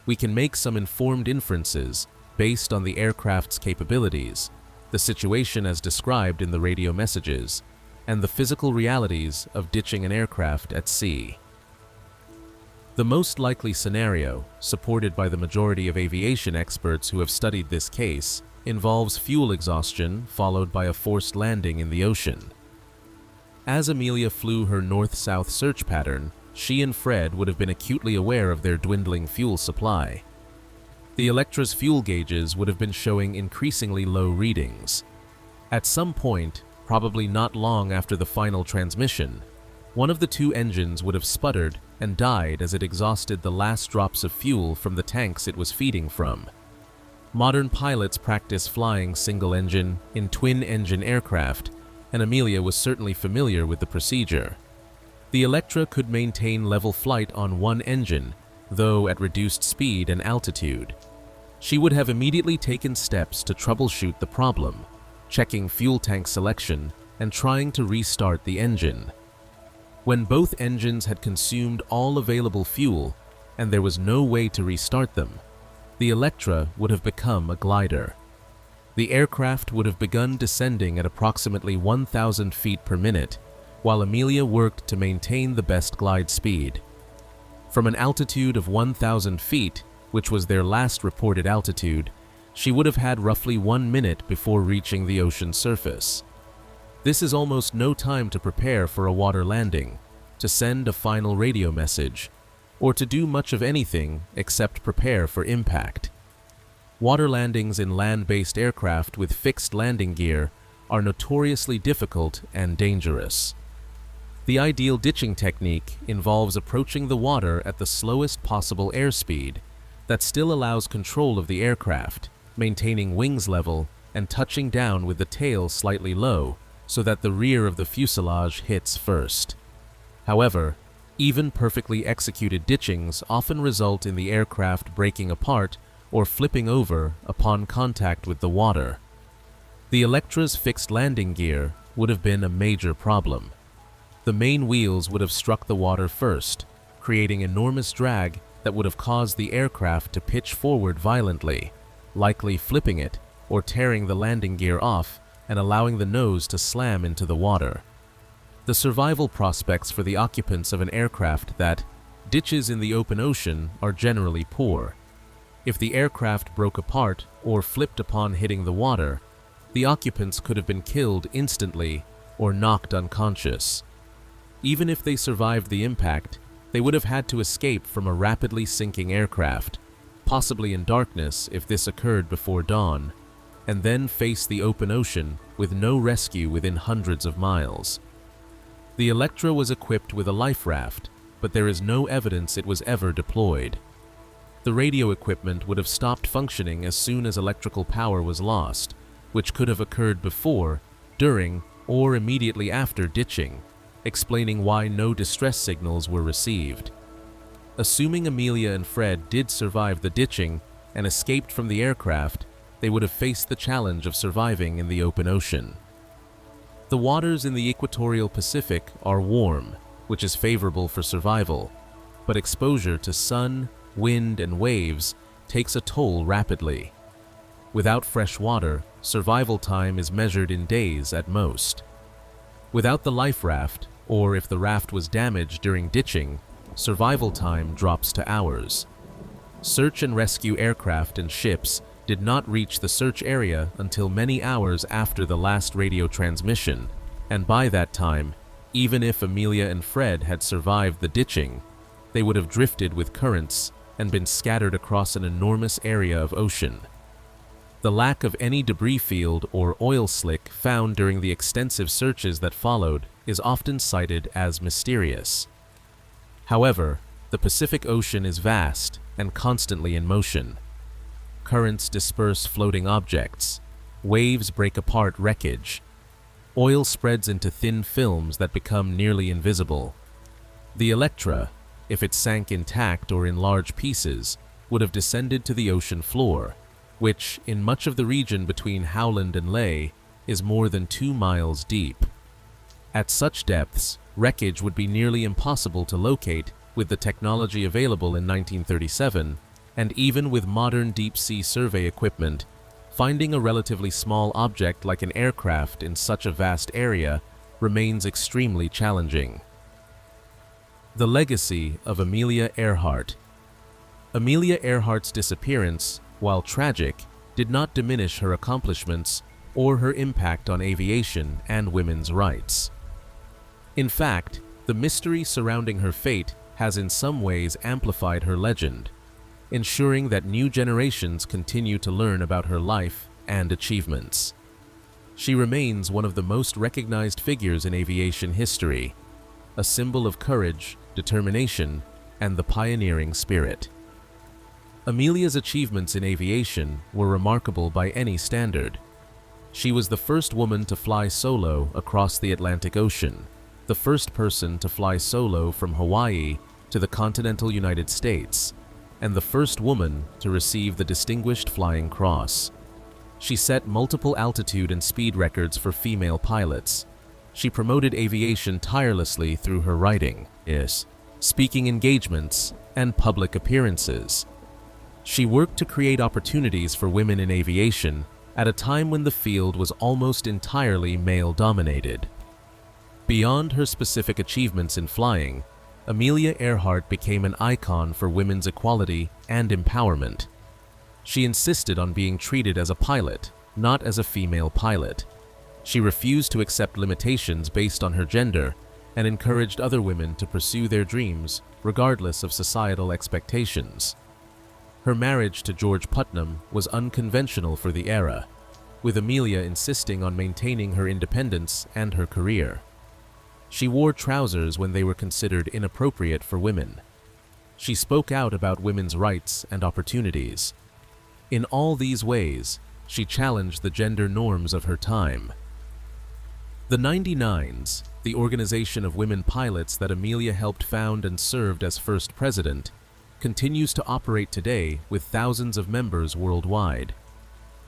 we can make some informed inferences based on the aircraft's capabilities, the situation as described in the radio messages, and the physical realities of ditching an aircraft at sea. The most likely scenario, supported by the majority of aviation experts who have studied this case, involves fuel exhaustion followed by a forced landing in the ocean. As Amelia flew her north-south search pattern, she and Fred would have been acutely aware of their dwindling fuel supply. The Electra's fuel gauges would have been showing increasingly low readings. At some point, probably not long after the final transmission, one of the two engines would have sputtered and died as it exhausted the last drops of fuel from the tanks it was feeding from. Modern pilots practice flying single-engine in twin-engine aircraft, and Amelia was certainly familiar with the procedure. The Electra could maintain level flight on one engine, though at reduced speed and altitude. She would have immediately taken steps to troubleshoot the problem, checking fuel tank selection and trying to restart the engine. When both engines had consumed all available fuel and there was no way to restart them, the Electra would have become a glider. The aircraft would have begun descending at approximately 1,000 feet per minute, while Amelia worked to maintain the best glide speed. From an altitude of 1,000 feet, which was their last reported altitude, she would have had roughly 1 minute before reaching the ocean surface. This is almost no time to prepare for a water landing, to send a final radio message, or to do much of anything except prepare for impact. Water landings in land-based aircraft with fixed landing gear are notoriously difficult and dangerous. The ideal ditching technique involves approaching the water at the slowest possible airspeed that still allows control of the aircraft, maintaining wings level and touching down with the tail slightly low so that the rear of the fuselage hits first. However, even perfectly executed ditchings often result in the aircraft breaking apart or flipping over upon contact with the water. The Electra's fixed landing gear would have been a major problem. The main wheels would have struck the water first, creating enormous drag that would have caused the aircraft to pitch forward violently, likely flipping it or tearing the landing gear off and allowing the nose to slam into the water. The survival prospects for the occupants of an aircraft that ditches in the open ocean are generally poor. If the aircraft broke apart or flipped upon hitting the water, the occupants could have been killed instantly or knocked unconscious. Even if they survived the impact, they would have had to escape from a rapidly sinking aircraft, possibly in darkness if this occurred before dawn, and then face the open ocean with no rescue within hundreds of miles. The Electra was equipped with a life raft, but there is no evidence it was ever deployed. The radio equipment would have stopped functioning as soon as electrical power was lost, which could have occurred before, during, or immediately after ditching, explaining why no distress signals were received. Assuming Amelia and Fred did survive the ditching and escaped from the aircraft, they would have faced the challenge of surviving in the open ocean. The waters in the equatorial Pacific are warm, which is favorable for survival, but exposure to sun, wind, and waves takes a toll rapidly. Without fresh water, survival time is measured in days at most. Without the life raft, or if the raft was damaged during ditching, survival time drops to hours. Search and rescue aircraft and ships did not reach the search area until many hours after the last radio transmission, and by that time, even if Amelia and Fred had survived the ditching, they would have drifted with currents and been scattered across an enormous area of ocean. The lack of any debris field or oil slick found during the extensive searches that followed is often cited as mysterious. However, the Pacific Ocean is vast and constantly in motion. Currents disperse floating objects, waves break apart wreckage, oil spreads into thin films that become nearly invisible. The Electra, if it sank intact or in large pieces, would have descended to the ocean floor, which, in much of the region between Howland and Lae, is more than 2 miles deep. At such depths, wreckage would be nearly impossible to locate with the technology available in 1937, and even with modern deep-sea survey equipment, finding a relatively small object like an aircraft in such a vast area remains extremely challenging. The legacy of Amelia Earhart. Amelia Earhart's disappearance, while tragic, did not diminish her accomplishments or her impact on aviation and women's rights. In fact, the mystery surrounding her fate has in some ways amplified her legend, ensuring that new generations continue to learn about her life and achievements. She remains one of the most recognized figures in aviation history, a symbol of courage, determination, and the pioneering spirit. Amelia's achievements in aviation were remarkable by any standard. She was the first woman to fly solo across the Atlantic Ocean, the first person to fly solo from Hawaii to the continental United States, and the first woman to receive the Distinguished Flying Cross. She set multiple altitude and speed records for female pilots. She promoted aviation tirelessly through her writing, speaking engagements, and public appearances. She worked to create opportunities for women in aviation at a time when the field was almost entirely male-dominated. Beyond her specific achievements in flying, Amelia Earhart became an icon for women's equality and empowerment. She insisted on being treated as a pilot, not as a female pilot. She refused to accept limitations based on her gender and encouraged other women to pursue their dreams regardless of societal expectations. Her marriage to George Putnam was unconventional for the era, with Amelia insisting on maintaining her independence and her career. She wore trousers when they were considered inappropriate for women. She spoke out about women's rights and opportunities. In all these ways, she challenged the gender norms of her time. The 99s, the organization of women pilots that Amelia helped found and served as first president, continues to operate today with thousands of members worldwide.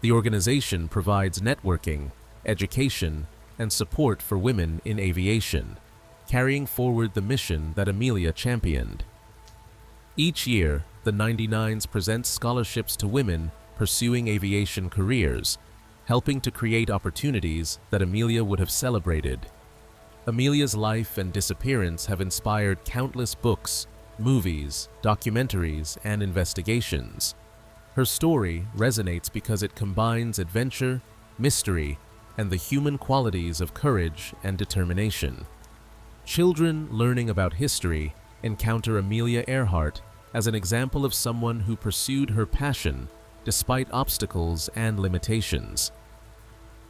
The organization provides networking, education, and support for women in aviation, carrying forward the mission that Amelia championed. Each year, the 99s presents scholarships to women pursuing aviation careers, helping to create opportunities that Amelia would have celebrated. Amelia's life and disappearance have inspired countless books, movies, documentaries, and investigations. Her story resonates because it combines adventure, mystery, and the human qualities of courage and determination. Children learning about history encounter Amelia Earhart as an example of someone who pursued her passion despite obstacles and limitations.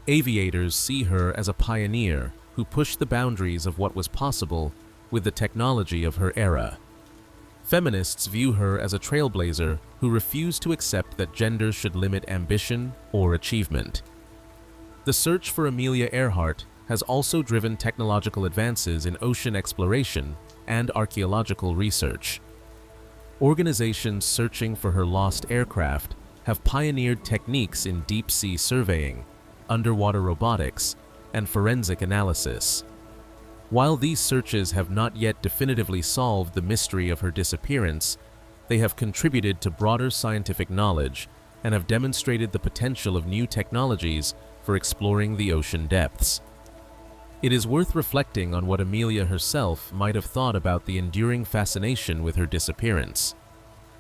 Aviators see her as a pioneer who pushed the boundaries of what was possible with the technology of her era. Feminists view her as a trailblazer who refused to accept that gender should limit ambition or achievement. The search for Amelia Earhart has also driven technological advances in ocean exploration and archaeological research. Organizations searching for her lost aircraft have pioneered techniques in deep-sea surveying, underwater robotics, and forensic analysis. While these searches have not yet definitively solved the mystery of her disappearance, they have contributed to broader scientific knowledge and have demonstrated the potential of new technologies for exploring the ocean depths. It is worth reflecting on what Amelia herself might have thought about the enduring fascination with her disappearance.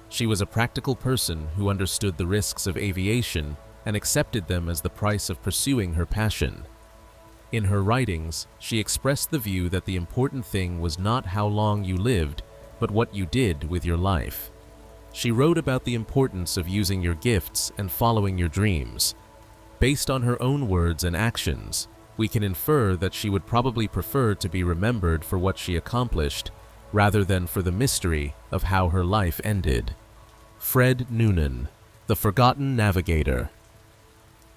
She was a practical person who understood the risks of aviation and accepted them as the price of pursuing her passion. In her writings, she expressed the view that the important thing was not how long you lived, but what you did with your life. She wrote about the importance of using your gifts and following your dreams. Based on her own words and actions, we can infer that she would probably prefer to be remembered for what she accomplished rather than for the mystery of how her life ended. Fred Noonan, the Forgotten Navigator.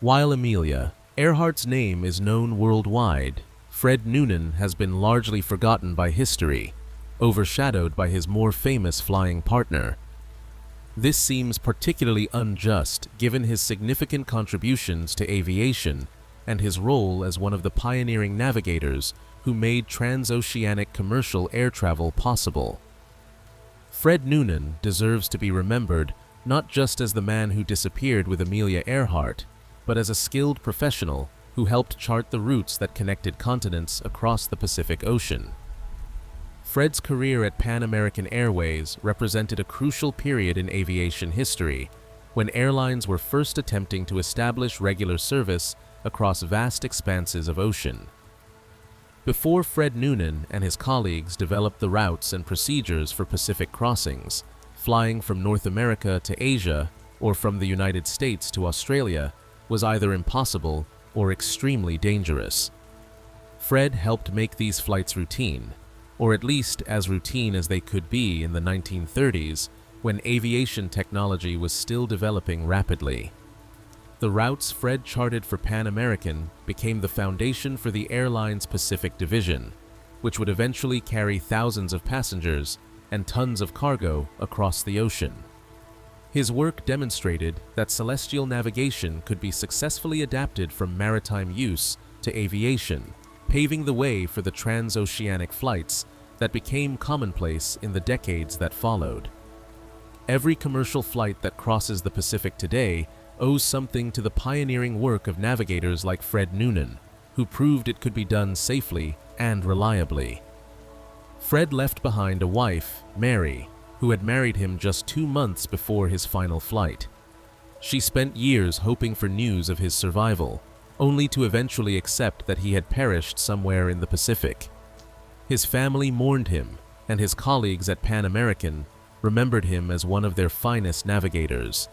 While Amelia Earhart's name is known worldwide, Fred Noonan has been largely forgotten by history, overshadowed by his more famous flying partner. This seems particularly unjust given his significant contributions to aviation and his role as one of the pioneering navigators who made transoceanic commercial air travel possible. Fred Noonan deserves to be remembered not just as the man who disappeared with Amelia Earhart, but as a skilled professional who helped chart the routes that connected continents across the Pacific Ocean. Fred's career at Pan American Airways represented a crucial period in aviation history, when airlines were first attempting to establish regular service across vast expanses of ocean. Before Fred Noonan and his colleagues developed the routes and procedures for Pacific crossings, flying from North America to Asia or from the United States to Australia was either impossible or extremely dangerous. Fred helped make these flights routine, or at least as routine as they could be in the 1930s, when aviation technology was still developing rapidly. The routes Fred charted for Pan American became the foundation for the airline's Pacific division, which would eventually carry thousands of passengers and tons of cargo across the ocean. His work demonstrated that celestial navigation could be successfully adapted from maritime use to aviation, paving the way for the transoceanic flights that became commonplace in the decades that followed. Every commercial flight that crosses the Pacific today owes something to the pioneering work of navigators like Fred Noonan, who proved it could be done safely and reliably. Fred left behind a wife, Mary, who had married him just 2 months before his final flight. She spent years hoping for news of his survival, only to eventually accept that he had perished somewhere in the Pacific. His family mourned him, and his colleagues at Pan American remembered him as one of their finest navigators.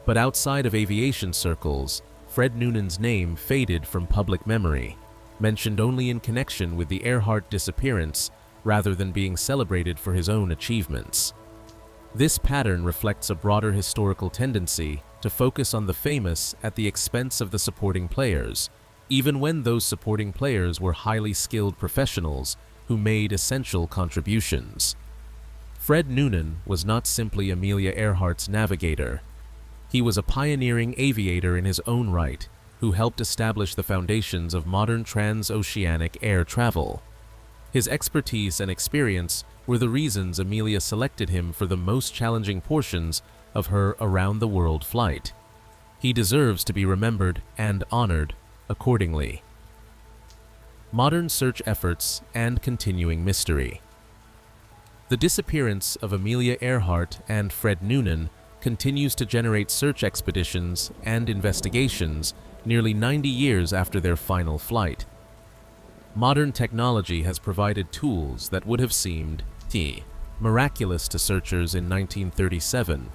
But outside of aviation circles, Fred Noonan's name faded from public memory, mentioned only in connection with the Earhart disappearance rather than being celebrated for his own achievements. This pattern reflects a broader historical tendency to focus on the famous at the expense of the supporting players, even when those supporting players were highly skilled professionals who made essential contributions. Fred Noonan was not simply Amelia Earhart's navigator. He was a pioneering aviator in his own right, who helped establish the foundations of modern transoceanic air travel. His expertise and experience were the reasons Amelia selected him for the most challenging portions of her around-the-world flight. He deserves to be remembered and honored accordingly. Modern search efforts and continuing mystery. The disappearance of Amelia Earhart and Fred Noonan continues to generate search expeditions and investigations nearly 90 years after their final flight. Modern technology has provided tools that would have seemed miraculous to searchers in 1937,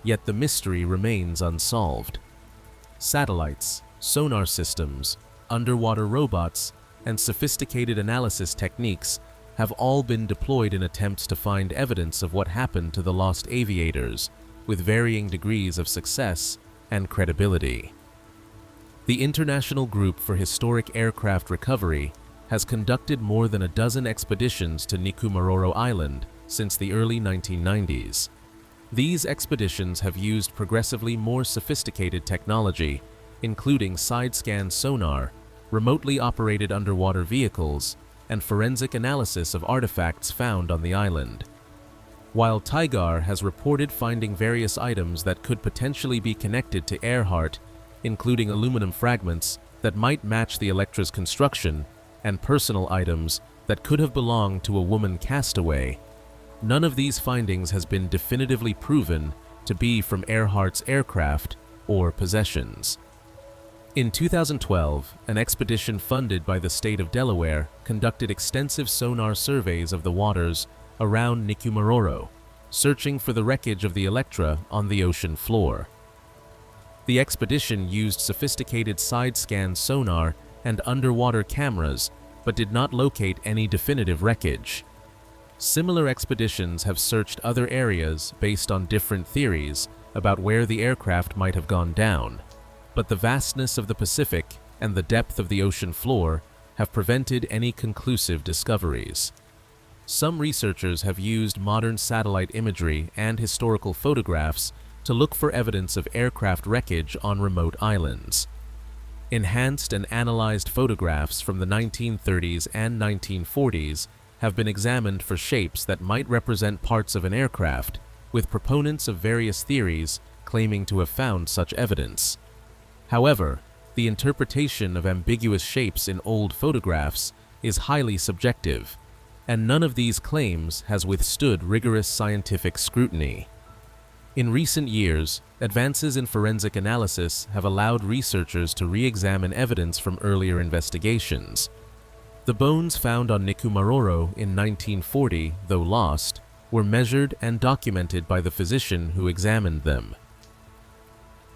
yet the mystery remains unsolved. Satellites, sonar systems, underwater robots, and sophisticated analysis techniques have all been deployed in attempts to find evidence of what happened to the lost aviators, with varying degrees of success and credibility. The International Group for Historic Aircraft Recovery has conducted more than a dozen expeditions to Nikumaroro Island since the early 1990s. These expeditions have used progressively more sophisticated technology, including side-scan sonar, remotely operated underwater vehicles, and forensic analysis of artifacts found on the island. While TIGHAR has reported finding various items that could potentially be connected to Earhart, including aluminum fragments that might match the Electra's construction and personal items that could have belonged to a woman castaway, none of these findings has been definitively proven to be from Earhart's aircraft or possessions. In 2012, an expedition funded by the state of Delaware conducted extensive sonar surveys of the waters around Nikumaroro, searching for the wreckage of the Electra on the ocean floor. The expedition used sophisticated side-scan sonar and underwater cameras, but did not locate any definitive wreckage. Similar expeditions have searched other areas based on different theories about where the aircraft might have gone down, but the vastness of the Pacific and the depth of the ocean floor have prevented any conclusive discoveries. Some researchers have used modern satellite imagery and historical photographs to look for evidence of aircraft wreckage on remote islands. Enhanced and analyzed photographs from the 1930s and 1940s have been examined for shapes that might represent parts of an aircraft, with proponents of various theories claiming to have found such evidence. However, the interpretation of ambiguous shapes in old photographs is highly subjective, and none of these claims has withstood rigorous scientific scrutiny. In recent years, advances in forensic analysis have allowed researchers to re-examine evidence from earlier investigations. The bones found on Nikumaroro in 1940, though lost, were measured and documented by the physician who examined them.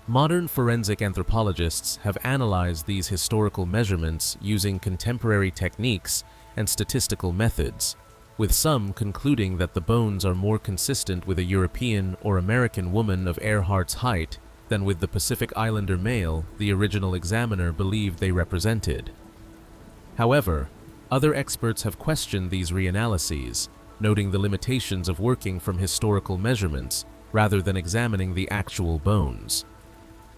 Modern forensic anthropologists have analyzed these historical measurements using contemporary techniques and statistical methods, with some concluding that the bones are more consistent with a European or American woman of Earhart's height than with the Pacific Islander male the original examiner believed they represented. However, other experts have questioned these reanalyses, noting the limitations of working from historical measurements rather than examining the actual bones.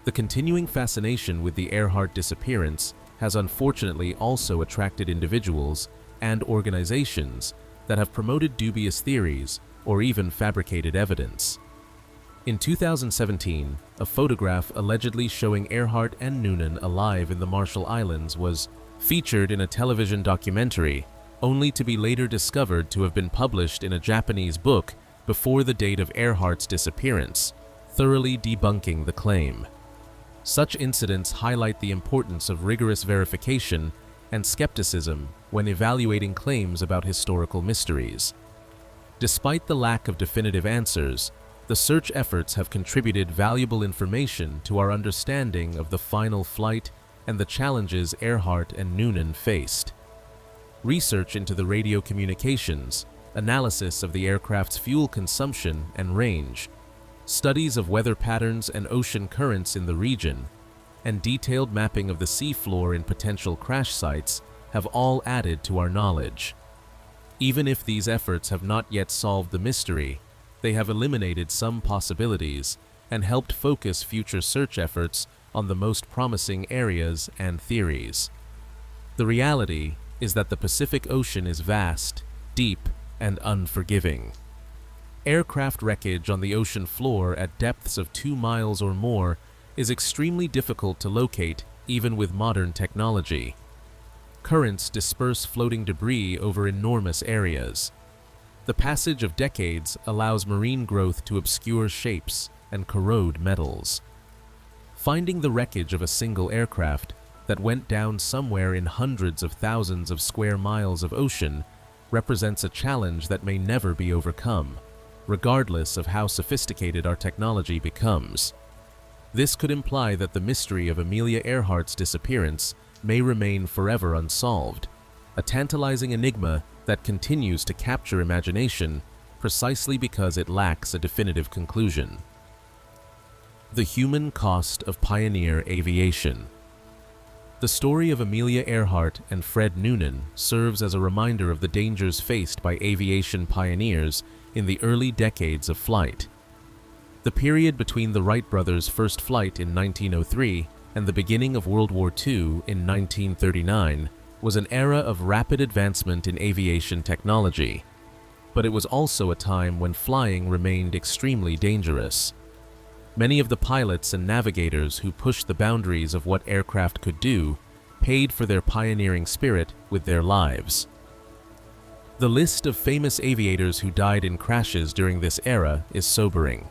The continuing fascination with the Earhart disappearance has unfortunately also attracted individuals and organizations that have promoted dubious theories or even fabricated evidence. In 2017, a photograph allegedly showing Earhart and Noonan alive in the Marshall Islands was featured in a television documentary, only to be later discovered to have been published in a Japanese book before the date of Earhart's disappearance, thoroughly debunking the claim. Such incidents highlight the importance of rigorous verification and skepticism when evaluating claims about historical mysteries. Despite the lack of definitive answers, the search efforts have contributed valuable information to our understanding of the final flight and the challenges Earhart and Noonan faced. Research into the radio communications, analysis of the aircraft's fuel consumption and range, studies of weather patterns and ocean currents in the region, and detailed mapping of the seafloor in potential crash sites have all added to our knowledge. Even if these efforts have not yet solved the mystery, they have eliminated some possibilities and helped focus future search efforts on the most promising areas and theories. The reality is that the Pacific Ocean is vast, deep, and unforgiving. Aircraft wreckage on the ocean floor at depths of 2 miles or more is extremely difficult to locate even with modern technology. Currents disperse floating debris over enormous areas. The passage of decades allows marine growth to obscure shapes and corrode metals. Finding the wreckage of a single aircraft that went down somewhere in hundreds of thousands of square miles of ocean represents a challenge that may never be overcome, regardless of how sophisticated our technology becomes. This could imply that the mystery of Amelia Earhart's disappearance may remain forever unsolved, a tantalizing enigma that continues to capture imagination precisely because it lacks a definitive conclusion. The human cost of pioneer aviation. The story of Amelia Earhart and Fred Noonan serves as a reminder of the dangers faced by aviation pioneers in the early decades of flight. The period between the Wright brothers' first flight in 1903 and the beginning of World War II in 1939 was an era of rapid advancement in aviation technology, but it was also a time when flying remained extremely dangerous. Many of the pilots and navigators who pushed the boundaries of what aircraft could do paid for their pioneering spirit with their lives. The list of famous aviators who died in crashes during this era is sobering.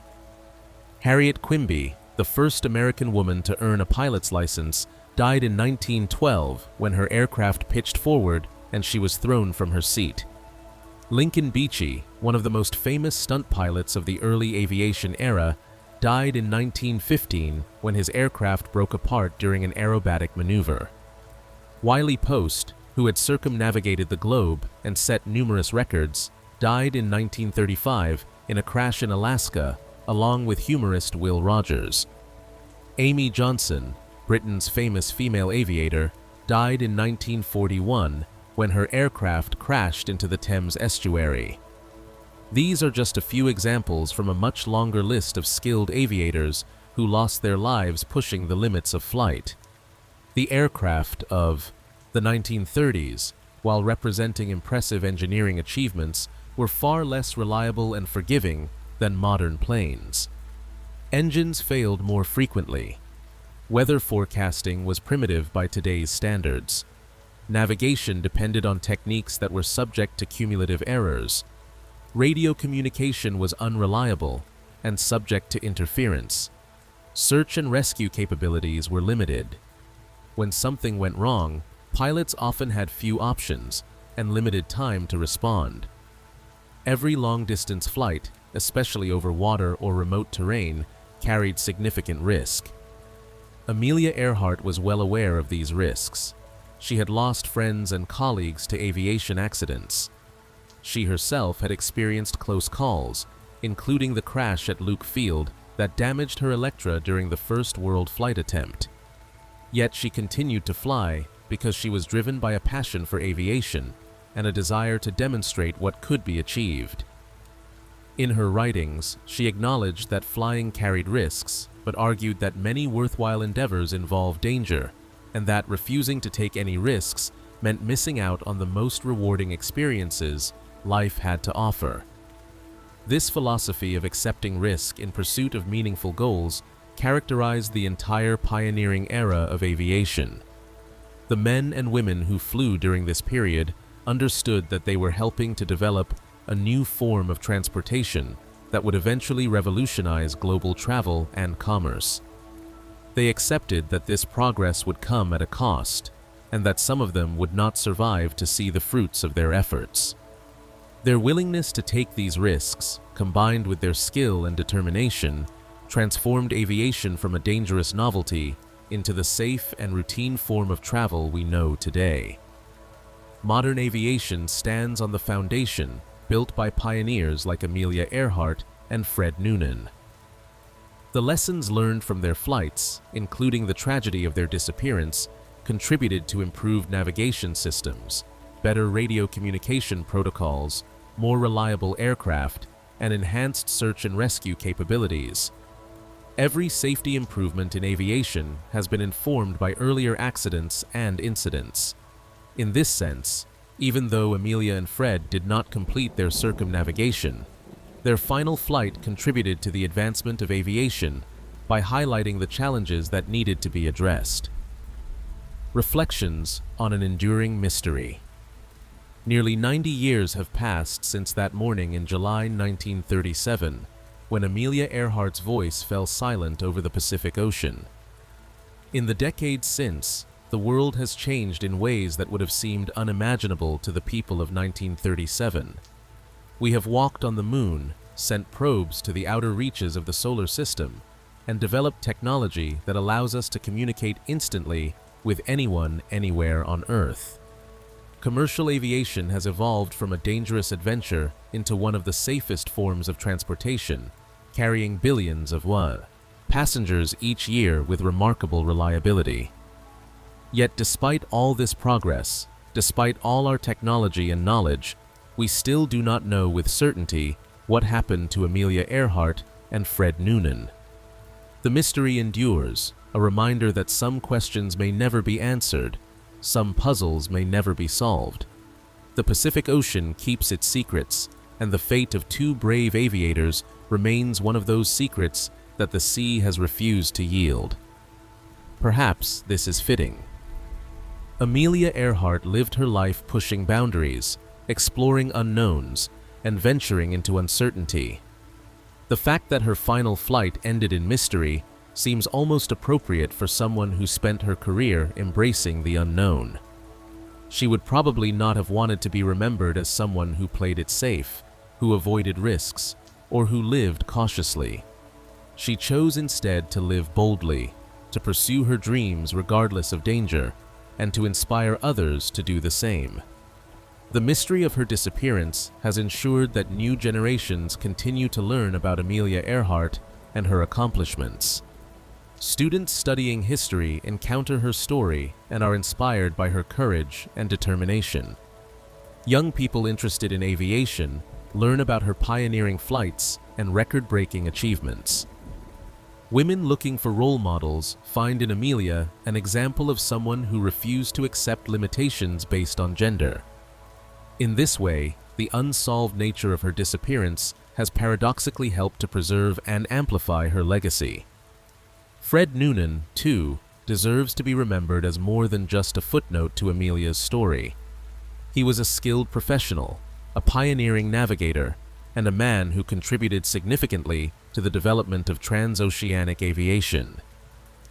Harriet Quimby, the first American woman to earn a pilot's license, died in 1912 when her aircraft pitched forward and she was thrown from her seat. Lincoln Beechey, one of the most famous stunt pilots of the early aviation era, died in 1915 when his aircraft broke apart during an aerobatic maneuver. Wiley Post, who had circumnavigated the globe and set numerous records, died in 1935 in a crash in Alaska, along with humorist Will Rogers. Amy Johnson, Britain's famous female aviator, died in 1941 when her aircraft crashed into the Thames estuary. These are just a few examples from a much longer list of skilled aviators who lost their lives pushing the limits of flight. The aircraft of the 1930s, while representing impressive engineering achievements, were far less reliable and forgiving than modern planes. Engines failed more frequently. Weather forecasting was primitive by today's standards. Navigation depended on techniques that were subject to cumulative errors. Radio communication was unreliable and subject to interference. Search and rescue capabilities were limited. When something went wrong, pilots often had few options and limited time to respond. Every long-distance flight, especially over water or remote terrain, carried significant risk. Amelia Earhart was well aware of these risks. She had lost friends and colleagues to aviation accidents. She herself had experienced close calls, including the crash at Luke Field that damaged her Electra during the first world flight attempt. Yet she continued to fly because she was driven by a passion for aviation and a desire to demonstrate what could be achieved. In her writings, she acknowledged that flying carried risks, but argued that many worthwhile endeavors involved danger, and that refusing to take any risks meant missing out on the most rewarding experiences life had to offer. This philosophy of accepting risk in pursuit of meaningful goals characterized the entire pioneering era of aviation. The men and women who flew during this period understood that they were helping to develop a new form of transportation that would eventually revolutionize global travel and commerce. They accepted that this progress would come at a cost, and that some of them would not survive to see the fruits of their efforts. Their willingness to take these risks, combined with their skill and determination, transformed aviation from a dangerous novelty into the safe and routine form of travel we know today. Modern aviation stands on the foundation built by pioneers like Amelia Earhart and Fred Noonan. The lessons learned from their flights, including the tragedy of their disappearance, contributed to improved navigation systems, better radio communication protocols, more reliable aircraft, and enhanced search and rescue capabilities. Every safety improvement in aviation has been informed by earlier accidents and incidents. In this sense, even though Amelia and Fred did not complete their circumnavigation, their final flight contributed to the advancement of aviation by highlighting the challenges that needed to be addressed. Reflections on an enduring mystery. Nearly 90 years have passed since that morning in July 1937, when Amelia Earhart's voice fell silent over the Pacific Ocean. In the decades since, the world has changed in ways that would have seemed unimaginable to the people of 1937. We have walked on the moon, sent probes to the outer reaches of the solar system, and developed technology that allows us to communicate instantly with anyone, anywhere on Earth. Commercial aviation has evolved from a dangerous adventure into one of the safest forms of transportation, carrying billions of passengers each year with remarkable reliability. Yet despite all this progress, despite all our technology and knowledge, we still do not know with certainty what happened to Amelia Earhart and Fred Noonan. The mystery endures, a reminder that some questions may never be answered, some puzzles may never be solved. The Pacific Ocean keeps its secrets, and the fate of two brave aviators remains one of those secrets that the sea has refused to yield. Perhaps this is fitting. Amelia Earhart lived her life pushing boundaries, exploring unknowns, and venturing into uncertainty. The fact that her final flight ended in mystery seems almost appropriate for someone who spent her career embracing the unknown. She would probably not have wanted to be remembered as someone who played it safe, who avoided risks, or who lived cautiously. She chose instead to live boldly, to pursue her dreams regardless of danger, and to inspire others to do the same. The mystery of her disappearance has ensured that new generations continue to learn about Amelia Earhart and her accomplishments. Students studying history encounter her story and are inspired by her courage and determination. Young people interested in aviation learn about her pioneering flights and record-breaking achievements. Women looking for role models find in Amelia an example of someone who refused to accept limitations based on gender. In this way, the unsolved nature of her disappearance has paradoxically helped to preserve and amplify her legacy. Fred Noonan, too, deserves to be remembered as more than just a footnote to Amelia's story. He was a skilled professional, a pioneering navigator, and a man who contributed significantly to the development of transoceanic aviation.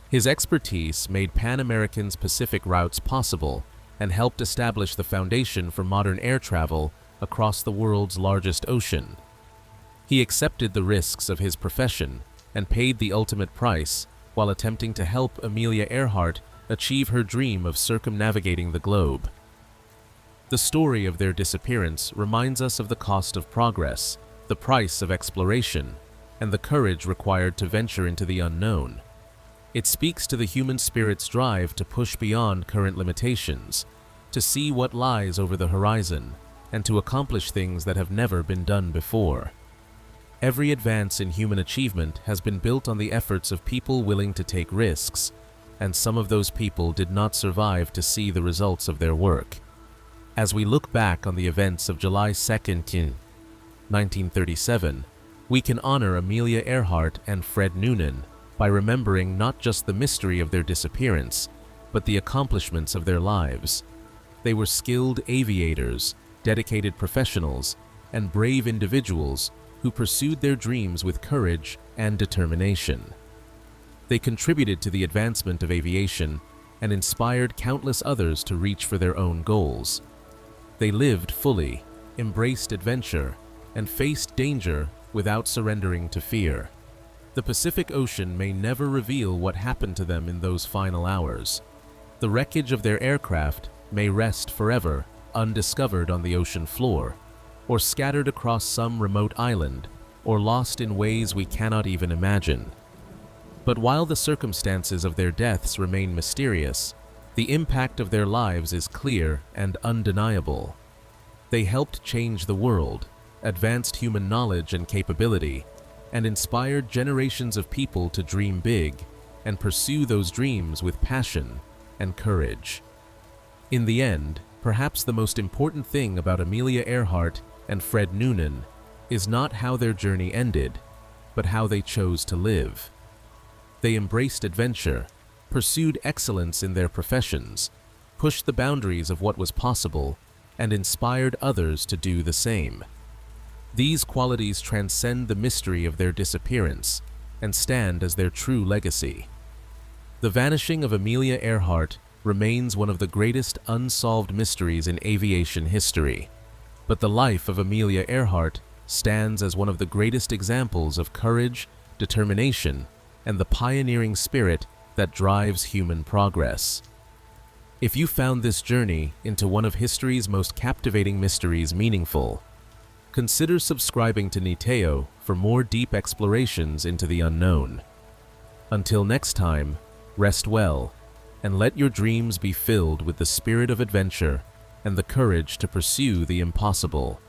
His expertise made Pan American's Pacific routes possible and helped establish the foundation for modern air travel across the world's largest ocean. He accepted the risks of his profession and paid the ultimate price while attempting to help Amelia Earhart achieve her dream of circumnavigating the globe. The story of their disappearance reminds us of the cost of progress, the price of exploration, and the courage required to venture into the unknown. It speaks to the human spirit's drive to push beyond current limitations, to see what lies over the horizon, and to accomplish things that have never been done before. Every advance in human achievement has been built on the efforts of people willing to take risks, and some of those people did not survive to see the results of their work. As we look back on the events of July 2nd, 1937, we can honor Amelia Earhart and Fred Noonan by remembering not just the mystery of their disappearance, but the accomplishments of their lives. They were skilled aviators, dedicated professionals, and brave individuals who pursued their dreams with courage and determination. They contributed to the advancement of aviation and inspired countless others to reach for their own goals. They lived fully, embraced adventure, and faced danger without surrendering to fear. The Pacific Ocean may never reveal what happened to them in those final hours. The wreckage of their aircraft may rest forever undiscovered on the ocean floor, or scattered across some remote island, or lost in ways we cannot even imagine. But while the circumstances of their deaths remain mysterious, the impact of their lives is clear and undeniable. They helped change the world, advanced human knowledge and capability, and inspired generations of people to dream big and pursue those dreams with passion and courage. In the end, perhaps the most important thing about Amelia Earhart and Fred Noonan is not how their journey ended, but how they chose to live. They embraced adventure, pursued excellence in their professions, pushed the boundaries of what was possible, and inspired others to do the same. These qualities transcend the mystery of their disappearance and stand as their true legacy. The vanishing of Amelia Earhart remains one of the greatest unsolved mysteries in aviation history, but the life of Amelia Earhart stands as one of the greatest examples of courage, determination, and the pioneering spirit that drives human progress. If you found this journey into one of history's most captivating mysteries meaningful, consider subscribing to Niteo for more deep explorations into the unknown. Until next time, rest well, and let your dreams be filled with the spirit of adventure and the courage to pursue the impossible.